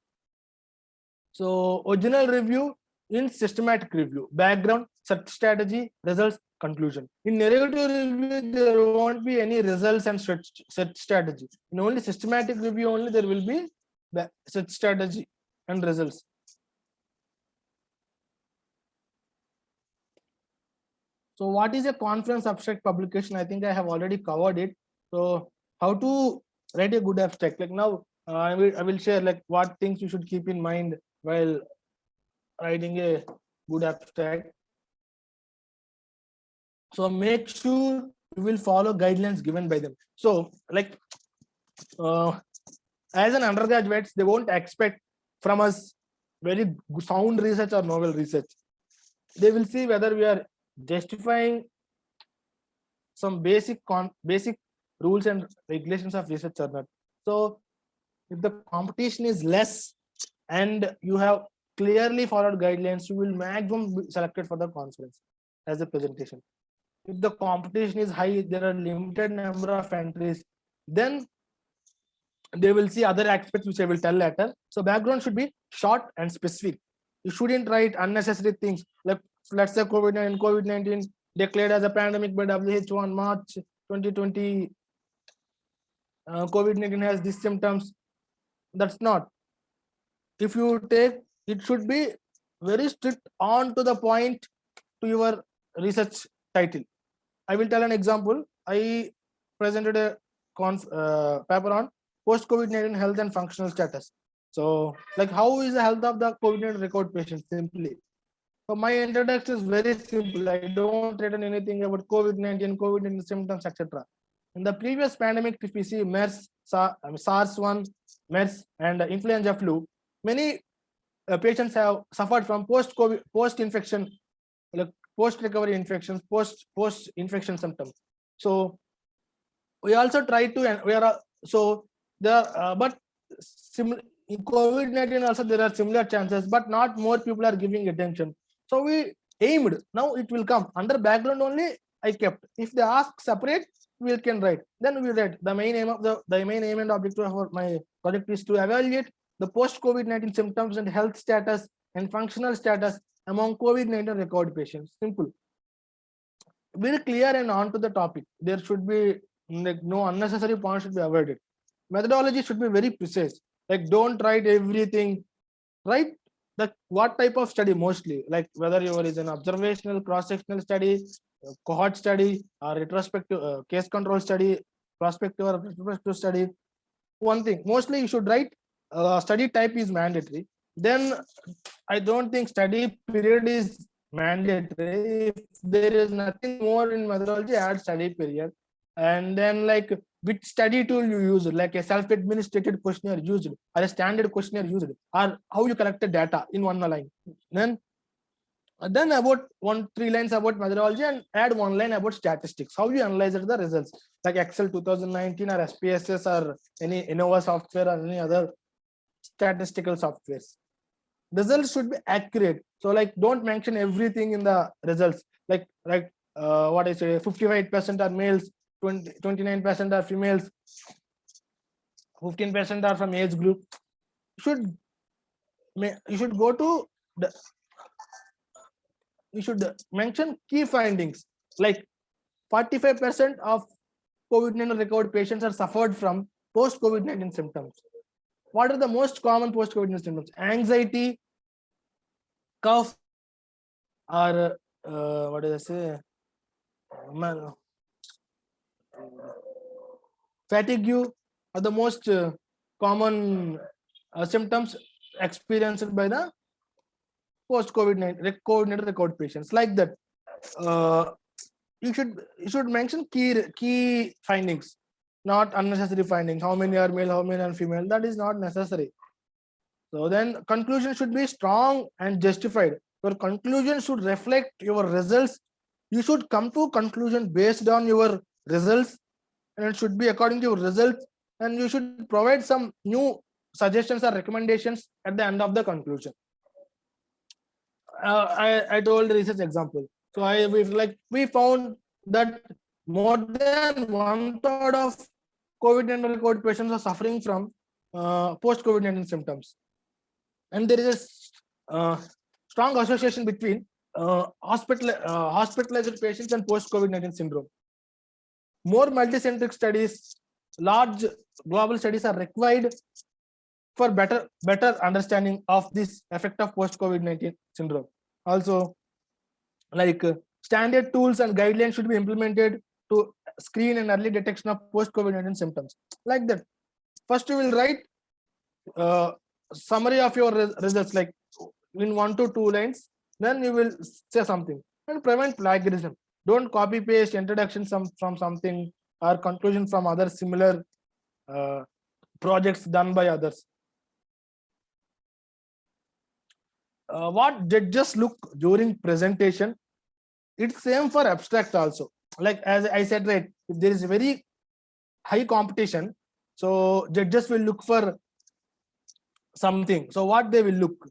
So original review in systematic review, background, search strategy, results, conclusion. In narrative review, there won't be any results and search strategy. In only systematic review only there will be search strategy and results. So what is a conference abstract publication? I think I have already covered it. So how to write a good abstract? Like now I will share like what things you should keep in mind while writing a good abstract. So make sure you will follow guidelines given by them. So like as an undergraduates, they won't expect from us very sound research or novel research. They will see whether we are justifying some basic rules and regulations of research or not. So if the competition is less and you have clearly followed guidelines, you will maximum be selected for the conference as a presentation. If the competition is high, there are limited number of entries, then they will see other aspects which I will tell later. So background should be short and specific. You shouldn't write unnecessary things like, let's say COVID-19 declared as a pandemic by WHO on March 2020. COVID-19 has these symptoms. That's not. If you take, it should be very strict on to the point to your research title. I will tell an example. I presented a paper on post-COVID-19 health and functional status. So, like, how is the health of the COVID-19 record patient? Simply. So, my introduction is very simple. I don't written anything about COVID-19 symptoms, etc. In the previous pandemic, if we see MERS, SARS-1, MERS, and influenza flu, many patients have suffered from post-COVID, post-infection, like post-recovery infections, post-infection symptoms. So we also try to, and we are so there, but in COVID-19 also there are similar chances, but not more people are giving attention. So we aimed. Now it will come under background only. I kept. If they ask separate, we can write. Then we write the main aim of the main aim and objective of my project is to evaluate the post-COVID-19 symptoms and health status and functional status among COVID-19 record patients. Simple. Very clear and on to the topic. There should be like no unnecessary points should be avoided. Methodology should be very precise. Like don't write everything. Write the what type of study mostly, like whether your is an observational, cross-sectional study, cohort study, or retrospective case control study, prospective or retrospective study. One thing mostly you should write study type is mandatory. Then I don't think study period is mandatory. If there is nothing more in methodology, add study period. And then like which study tool you use, like a self-administrated questionnaire used, or a standard questionnaire used, or how you collected data in one line. Then about 3 lines about methodology and add 1 line about statistics. How you analyze the results, like Excel 2019 or SPSS or any Innova software or any other statistical softwares. Results should be accurate. So like don't mention everything in the results. Like what I say, 58% are males, 29% are females, 15% are from age group. You should go to the, you should mention key findings, like 45% of COVID-19 recovered patients are suffered from post-COVID-19 symptoms. What are the most common post-COVID-19 symptoms? Anxiety, cough, or what did I say? Fatigue are the most common symptoms experienced by the post-COVID-19 COVID-19 recovered patients. Like that, you should mention key findings, not unnecessary findings. How many are male, how many are female? That is not necessary. So then conclusion should be strong and justified. Your conclusion should reflect your results. You should come to conclusion based on your results, and it should be according to your results, and you should provide some new suggestions or recommendations at the end of the conclusion. I told the research example. So we found that more than 1/3 of COVID-19 recovered patients are suffering from post-COVID-19 symptoms, and there is a strong association between hospitalized patients and post-COVID-19 syndrome. More multicentric studies, large global studies are required for better understanding of this effect of post-COVID-19 syndrome. Also, like standard tools and guidelines should be implemented to screen and early detection of post-COVID-19 symptoms. Like that, first you will write summary of your results, like in 1 to 2 lines. Then you will say something and prevent plagiarism. Don't copy paste introduction from something or conclusion from other similar projects done by others. What judges look during presentation, it's same for abstract also. Like as I said, right, if there is a very high competition, so judges will look for something. So what they will look,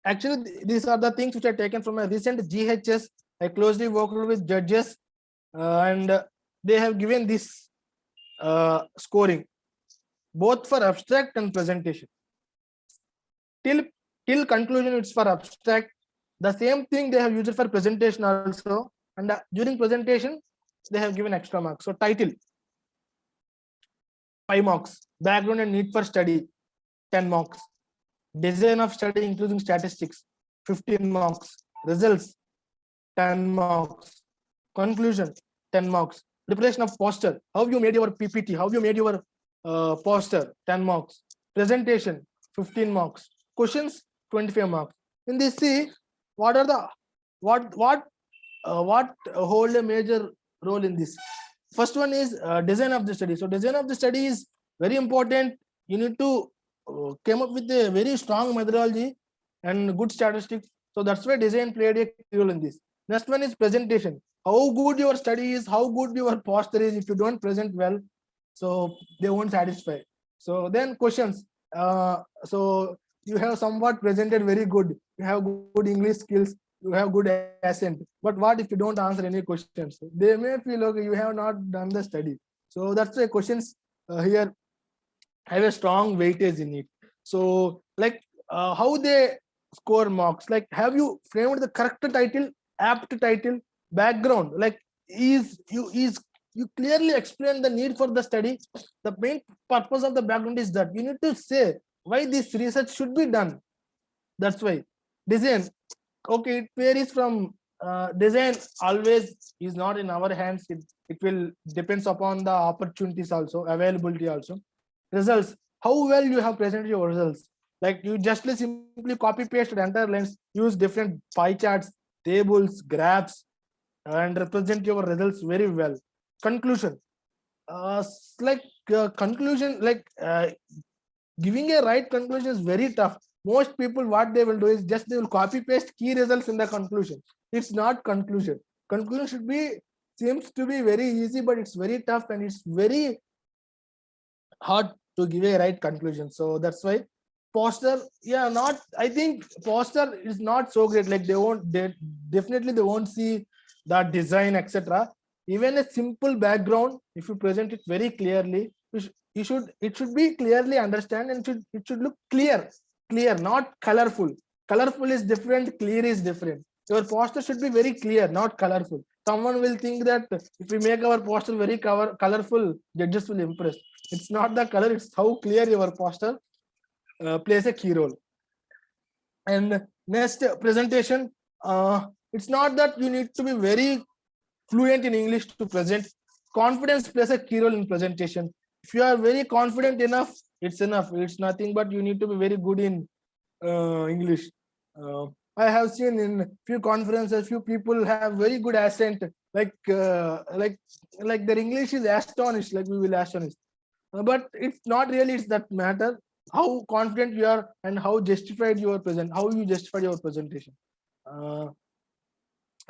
actually these are the things which are taken from a recent GHS. I closely worked with judges and they have given this scoring both for abstract and presentation. Till conclusion it's for abstract. The same thing they have used for presentation also, and during presentation they have given extra marks. So title 5 marks, background and need for study 10 marks, design of study including statistics, 15 marks, results, 10 marks, conclusion, 10 marks, preparation of poster, how you made your PPT, how you made your poster, 10 marks, presentation, 15 marks, questions, 25 marks. In this, see what are the what hold a major role in this. First one is design of the study. So design of the study is very important. You need to came up with a very strong methodology and good statistics. So that's why design played a key role in this. Next one is presentation. How good your study is, how good your posture is. If you don't present well, so they won't satisfy. So then questions. So you have somewhat presented very good. You have good English skills. You have good accent. But what if you don't answer any questions? They may feel okay, you have not done the study. So that's why questions here have a strong weightage in it. So like how they score marks, like have you framed the correct title, apt title, background, like is you clearly explain the need for the study. The main purpose of the background is that you need to say why this research should be done. That's why design, okay, it varies from design always is not in our hands. It will depends upon the opportunities also, availability also. Results, how well you have presented your results. Like you just simply copy paste the entire lines, use different pie charts, tables, graphs, and represent your results very well. Conclusion, like conclusion, like giving a right conclusion is very tough. Most people what they will do is just they will copy paste key results in the conclusion. It's not conclusion. Conclusion should be, seems to be very easy, but it's very tough and it's very hard to give a right conclusion. So that's why poster, yeah, not, I think poster is not so great. Like they definitely they won't see the design, etc. Even a simple background, if you present it very clearly, you should, it should be clearly understand, and it should look clear, not colorful. Colorful is different, clear is different. Your poster should be very clear, not colorful. Someone will think that if we make our poster very colorful, judges will impress. It's not the color, it's how clear your poster plays a key role. And next, presentation, it's not that you need to be very fluent in English to present. Confidence plays a key role in presentation. If you are very confident enough, it's enough. It's nothing but you need to be very good in English. I have seen in few conferences, few people have very good accent, like their English is astonished, like we will astonish. But it's not really, it's that matter how confident you are and how justified your present, how you justify your presentation.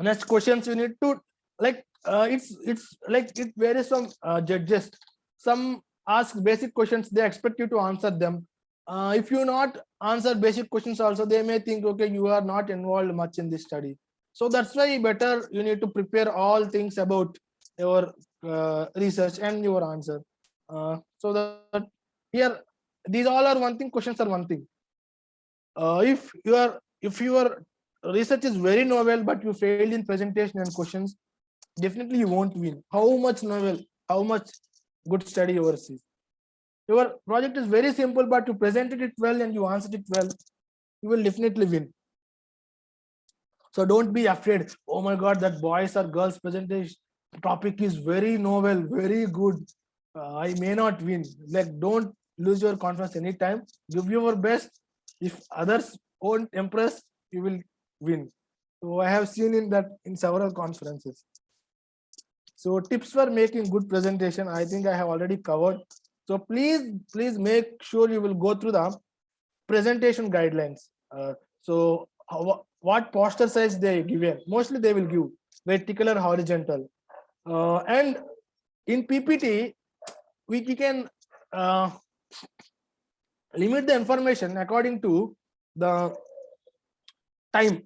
Next questions you need to, like it's like it varies from judges. Some ask basic questions, they expect you to answer them. If you not answer basic questions also, they may think okay, you are not involved much in this study. So that's why better you need to prepare all things about your research and your answer. So that here, these all are one thing, questions are one thing. If your research is very novel but you failed in presentation and questions, definitely you won't win. How much novel, how much good study yours is. Your project is very simple, but you presented it well and you answered it well, you will definitely win. So don't be afraid. Oh my God, that boys or girls presentation topic is very novel, very good. I may not win. Like, don't lose your confidence anytime. Give your best. If others won't impress, you will win. So I have seen in that in several conferences. So tips for making good presentation, I think I have already covered. So please make sure you will go through the presentation guidelines. So what poster size they given? Mostly they will give vertical or horizontal. And in PPT, we can limit the information according to the time.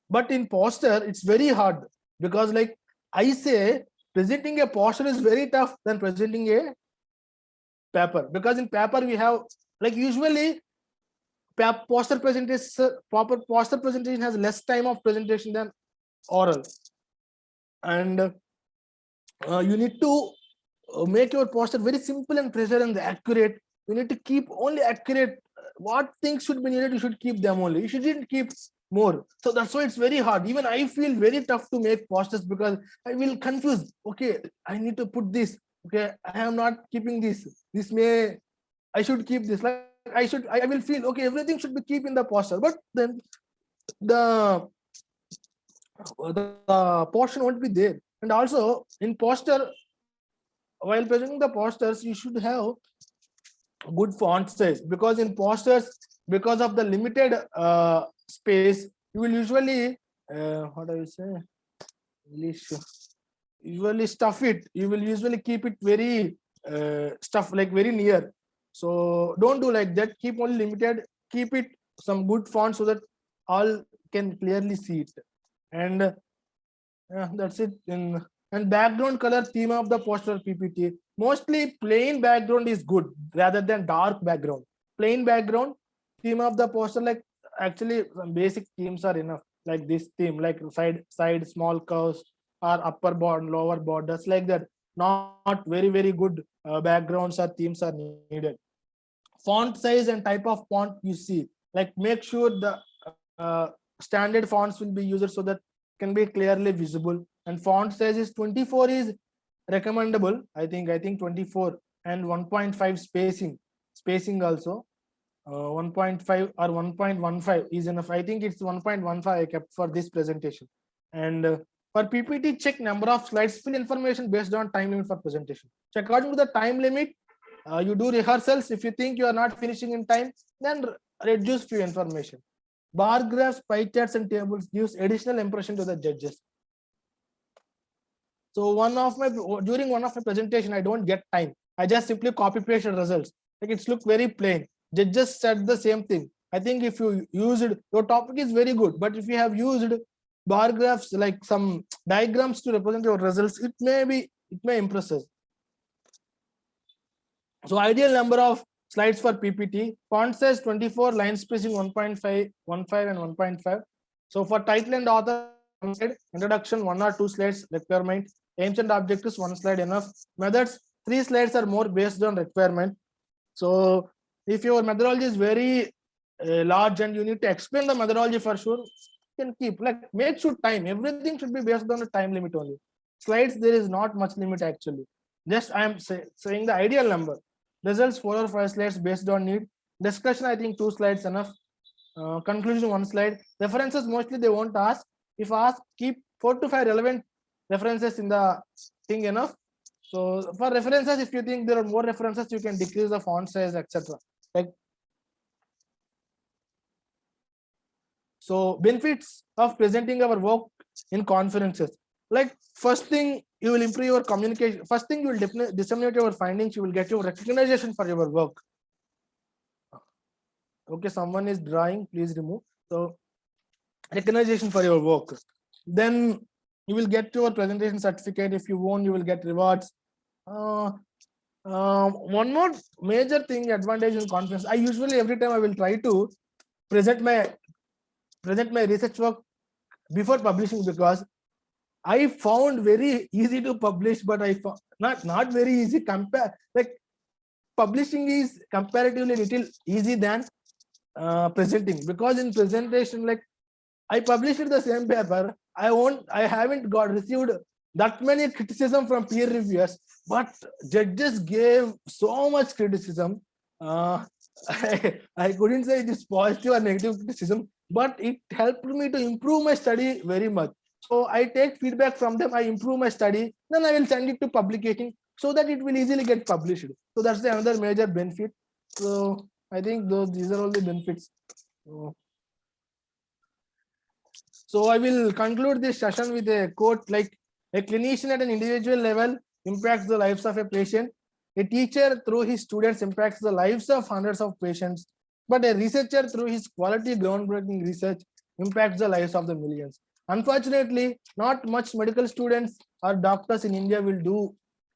But in poster, it's very hard because, like I say, presenting a poster is very tough than presenting a paper, because in paper we have, like usually poster presentation, proper poster presentation has less time of presentation than oral, and you need to make your poster very simple and precise and accurate. You need to keep only accurate what things should be needed, you should keep them only. You shouldn't keep more. So that's why it's very hard. Even I feel very tough to make posters because I will confuse. Okay, I need to put this. Okay, I am not keeping this. This may, I should keep this. Like I will feel okay. Everything should be keep in the poster, but then the portion won't be there. And also in poster, while presenting the posters, you should have good font size, because in posters, because of the limited space, you will usually what I will say, English, usually stuff it. You will usually keep it very stuff like very near. So don't do like that. Keep only limited. Keep it some good font so that all can clearly see it. And that's it. And background color theme of the poster PPT. Mostly plain background is good rather than dark background. Plain background theme of the poster, like actually some basic themes are enough. Like this theme, like side small curves or upper border, lower borders, like that. Not very good backgrounds or themes are needed. Font size and type of font you see, like make sure the standard fonts will be used so that can be clearly visible. And font size is 24 is recommendable. I think 24, and 1.5 spacing also 1.5 or 1.15 is enough. I think it's 1.15 I kept for this presentation. And for PPT, check number of slides, fill information based on time limit for presentation. So according to the time limit, you do rehearsals. If you think you are not finishing in time, then reduce few information. Bar graphs, pie charts, and tables gives additional impression to the judges. So during one of my presentation, I don't get time. I just simply copy paste the results. Like it's look very plain. Judges said the same thing. I think if you used, your topic is very good, but if you have used bar graphs, like some diagrams to represent your results, it may impress us. So ideal number of slides for PPT, font size 24, line spacing 1.5, 15 and 1.5. So for title and author, introduction 1 or 2 slides requirement, aims and objectives 1 slide enough. Methods 3 slides or more based on requirement. So if your methodology is very large and you need to explain the methodology for sure, you can keep, like make sure time, everything should be based on the time limit only. Slides, there is not much limit actually. Just I am saying the ideal number. Results 4 or 5 slides based on need. Discussion, I think 2 slides enough. Conclusion 1 slide. References mostly they won't ask. If asked, keep 4 to 5 relevant references in the thing enough. So for references, if you think there are more references, you can decrease the font size, etc. Like, so benefits of presenting our work in conferences. Like first thing, you will improve your communication. First thing, you will disseminate your findings. You will get your recognition for your work. Okay, someone is drawing, please remove. So recognition for your work. Then you will get your presentation certificate. If you won, you will get rewards. One more major thing, advantage in conference. I usually every time I will try to present my research work before publishing, because I found very easy to publish, but I found not very easy. Like publishing is comparatively little easy than presenting, because in presentation, like I published the same paper, I haven't received that many criticism from peer reviewers, but judges gave so much criticism. I couldn't say it is positive or negative criticism, but it helped me to improve my study very much. So I take feedback from them, I improve my study, then I will send it to publication so that it will easily get published. So that's the another major benefit. So I think these are all the benefits. So I will conclude this session with a quote, like a clinician at an individual level impacts the lives of a patient. A teacher through his students impacts the lives of hundreds of patients. But a researcher through his quality groundbreaking research impacts the lives of the millions. Unfortunately, not much medical students or doctors in India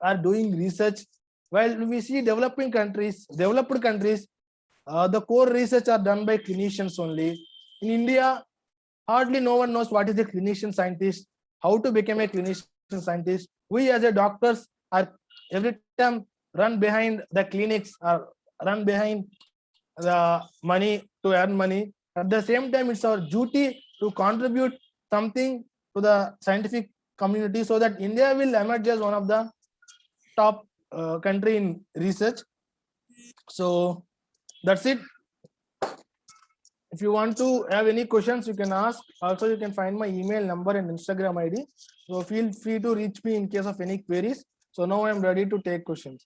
are doing research. While we see developed countries, the core research are done by clinicians only. In India, hardly no one knows what is a clinician scientist, how to become a clinician scientist. We as a doctors are every time run behind the clinics or run behind the money to earn money. At the same time, it's our duty to contribute something to the scientific community so that India will emerge as one of the top country in research. So that's it. If you want to have any questions, you can ask. Also, you can find my email number and Instagram ID. So feel free to reach me in case of any queries. So now I'm ready to take questions.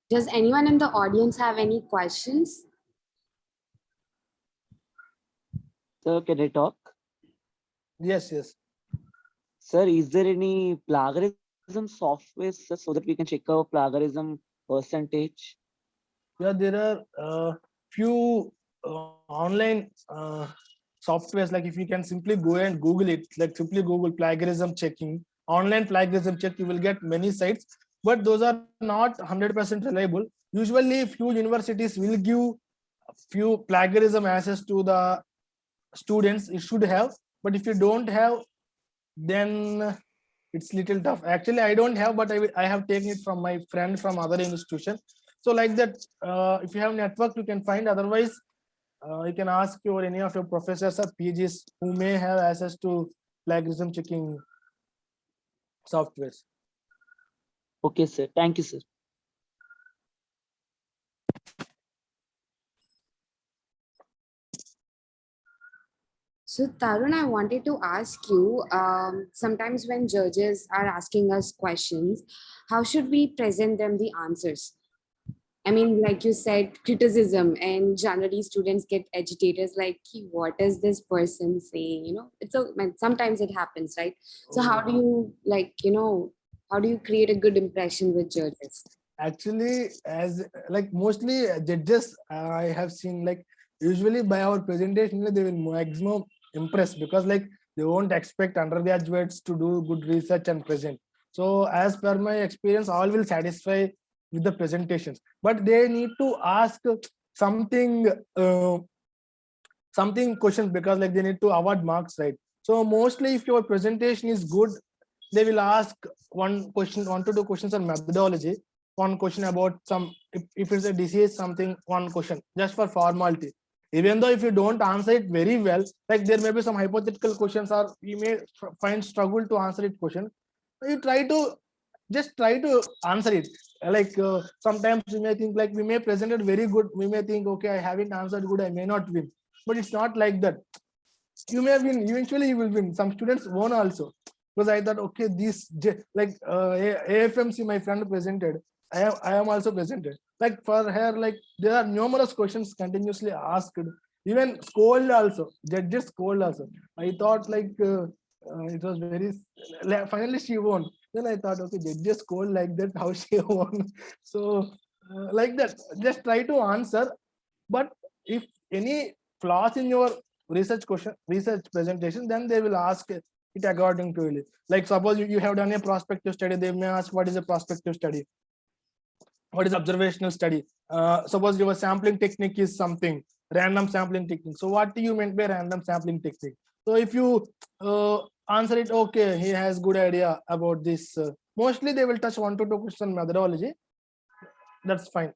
Does anyone in the audience have any questions? Sir, can I talk? Yes, yes. Sir, is there any plagiarism software, sir, so that we can check our plagiarism percentage? Yeah, there are few online softwares. Like if you can simply go and Google it, like simply Google plagiarism checking, online plagiarism check, you will get many sites, but those are not 100% reliable. Usually, few universities will give few plagiarism access to the students. It should have, but if you don't have, then it's little tough. Actually, I don't have, but I have taken it from my friend from other institution. So like that, if you have network, you can find. Otherwise, you can ask your any of your professors or PGs who may have access to plagiarism checking softwares. Okay, sir. Thank you, sir. So, Tarun, I wanted to ask you, sometimes when judges are asking us questions, how should we present them the answers? I mean, like you said, criticism, and generally students get agitated, like, what is this person saying? You know, sometimes it happens, right? So, how do you, like, how do you create a good impression with judges? Actually, as like mostly judges, I have seen, like usually by our presentation they will maximum impress, because like they won't expect undergraduates to do good research and present. So as per my experience, all will satisfy with the presentations, but they need to ask something something questions, because like they need to award marks, right? So mostly if your presentation is good, they will ask one question, 1 to 2 questions on methodology, one question about some, if it's a disease something, one question just for formality. Even though if you don't answer it very well, like there may be some hypothetical questions, or you may find struggle to answer it question, you try to just try to answer it. Like sometimes we may think like we may present it very good, we may think okay, I haven't answered good, I may not win. But it's not like that. You may win, eventually you will win. Some students won also, because I thought okay, like AFMC my friend presented, I am also presented. Like for her, like there are numerous questions continuously asked, even scold also, judges scold also. I thought like it was very, finally she won. Then I thought okay, judges scold like that, how she won? So like that, just try to answer. But if any flaws in your research presentation, then they will ask it according to it. Like suppose you have done a prospective study, they may ask what is a prospective study, what is observational study. Suppose your sampling technique is something random sampling technique, so what do you mean by random sampling technique? So if you answer it okay, he has good idea about this, mostly they will touch 1 to 2 questions methodology, that's fine.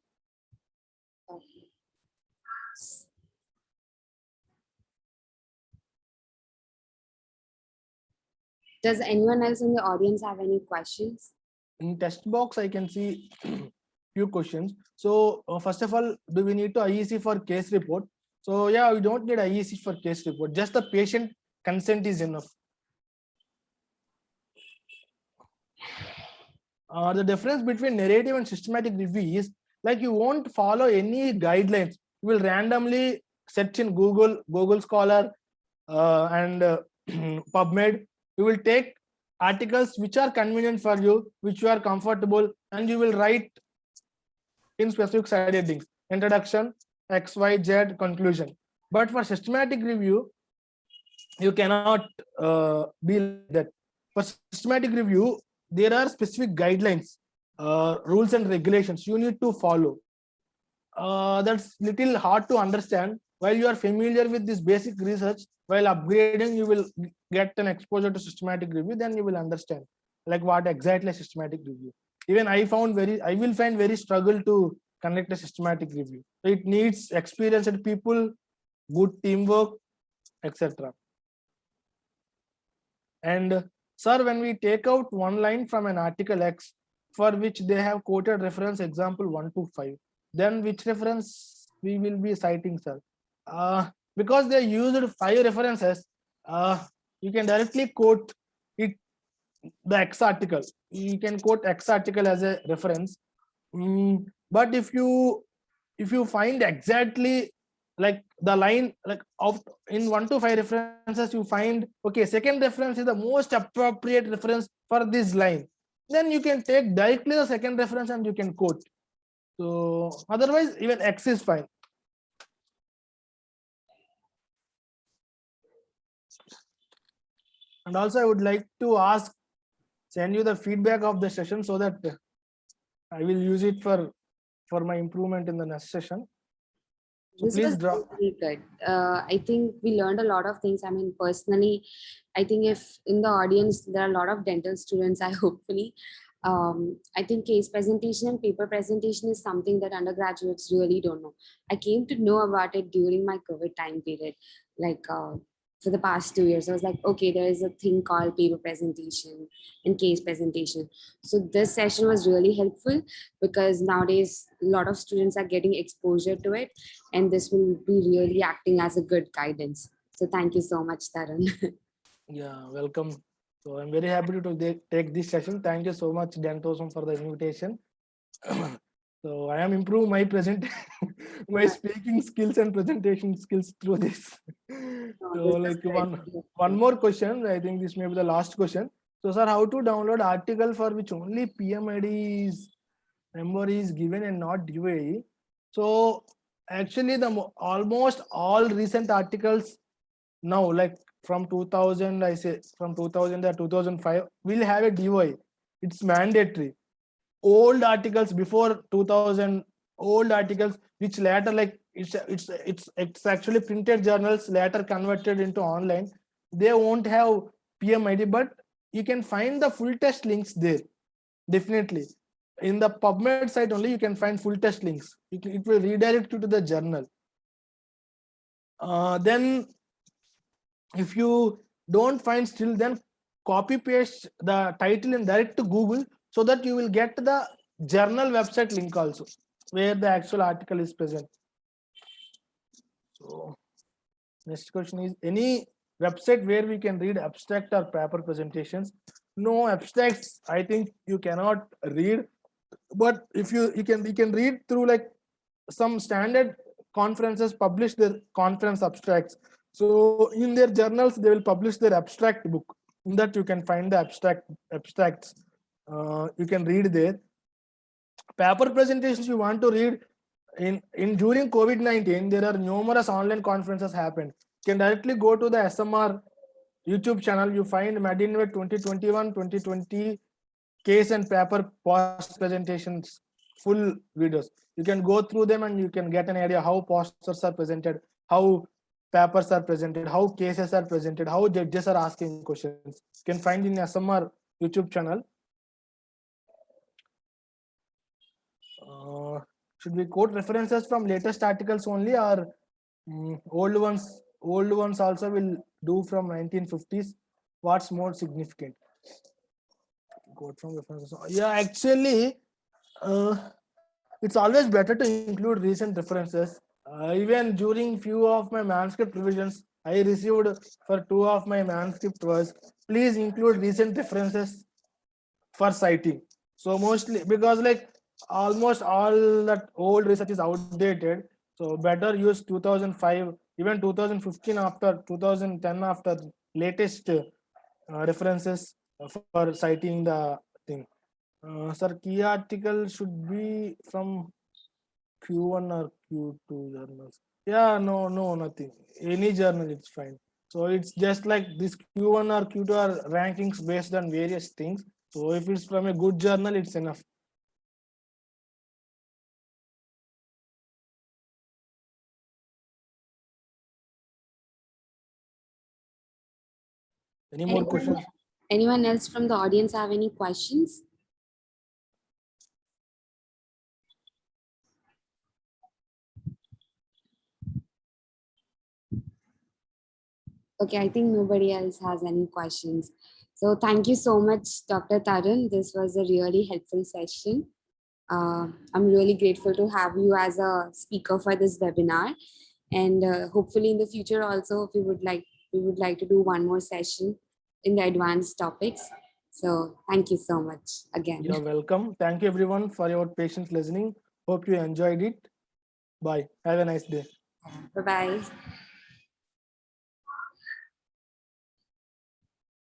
Does anyone else in the audience have any questions? In test box I can see few questions. So first of all, do we need to IEC for case report? So yeah, we don't need IEC for case report, just the patient consent is enough. The difference between narrative and systematic review is like you won't follow any guidelines. You will randomly search in Google Scholar and PubMed. You will take articles which are convenient for you, which you are comfortable, and you will write in specific side headings: introduction, XYZ, conclusion. But for systematic review, you cannot be like that. For systematic review, there are specific guidelines, rules and regulations you need to follow. That's little hard to understand. while you are familiar with this basic research, while upgrading, you will get an exposure to systematic review. Then you will understand like what exactly systematic review. Even I will find very struggle to conduct a systematic review. So it needs experienced people, good teamwork, etc. And sir, when we take out one line from an article X for which they have quoted reference example 1 to 5, then which reference we will be citing, sir? Because they used 5 references, you can directly quote it, the X article. You can quote X article as a reference. But if you find exactly like the line like of in 1 to 5 references, you find okay, second reference is the most appropriate reference for this line, then you can take directly the second reference and you can quote. So otherwise even X is fine. And also I would like to send you the feedback of the session so that I will use it for my improvement in the next session. So This please was draw. really good. I think we learned a lot of things. I mean, personally, I think if in the audience there are a lot of dental students, I think case presentation and paper presentation is something that undergraduates really don't know. I came to know about it during my COVID time period, like for the past 2 years. I was like, okay, there is a thing called paper presentation and case presentation. So this session was really helpful because nowadays a lot of students are getting exposure to it, and this will be really acting as a good guidance. So thank you so much, Tarun. Yeah, welcome. So I'm very happy to take this session. Thank you so much, Dentowesome, for the invitation. So I am improving my my speaking skills and presentation skills through this. So This is like good. one more question. I think this may be the last question. So sir, how to download article for which only PMID number is given and not UAE? So actually almost all recent articles now, like from 2000, I say from 2000 to 2005, will have a DOI. It's mandatory. Old articles before 2000, old articles which later like it's actually printed journals later converted into online, they won't have PMID, but you can find the full test links there. Definitely in the PubMed site only you can find full test links. It will redirect you to the journal. Then if you don't find still, then copy paste the title and direct to Google so that you will get the journal website link also where the actual article is present. So next question is, any website where we can read abstract or paper presentations? No abstracts, I think you cannot read, but if you can read through like some standard conferences publish their conference abstracts. So in their journals they will publish their abstract book. In that you can find the abstracts. You can read there. Paper presentations you want to read in during COVID-19, there are numerous online conferences happened. You can directly go to the SMR YouTube channel. You find Madinway 2021, 2020 case and paper post presentations, full videos. You can go through them and you can get an idea how posters are presented, how papers are presented, how cases are presented, how judges are asking questions. You can find in SMR YouTube channel. Should we quote references from latest articles only, or old ones? Old ones also will do from 1950s. What's more significant? Quote from references. Yeah, actually, it's always better to include recent references. Even during few of my manuscript revisions, I received for 2 of my manuscript was, please include recent references for citing. So mostly because like almost all that old research is outdated. So better use 2005, even 2015 after 2010 after latest references for citing the thing. Sir, key article should be from Q1 or Q2 journals. Yeah, no, nothing. Any journal, it's fine. So it's just like this Q1 or Q2 are rankings based on various things. So if it's from a good journal, it's enough. Any more questions? Anyone else from the audience have any questions? Okay, I think nobody else has any questions. So thank you so much, Dr. Tarun. This was a really helpful session. I'm really grateful to have you as a speaker for this webinar. And hopefully in the future also, we would like to do one more session in the advanced topics. So thank you so much again. You're welcome. Thank you everyone for your patience listening. Hope you enjoyed it. Bye. Have a nice day. Bye-bye.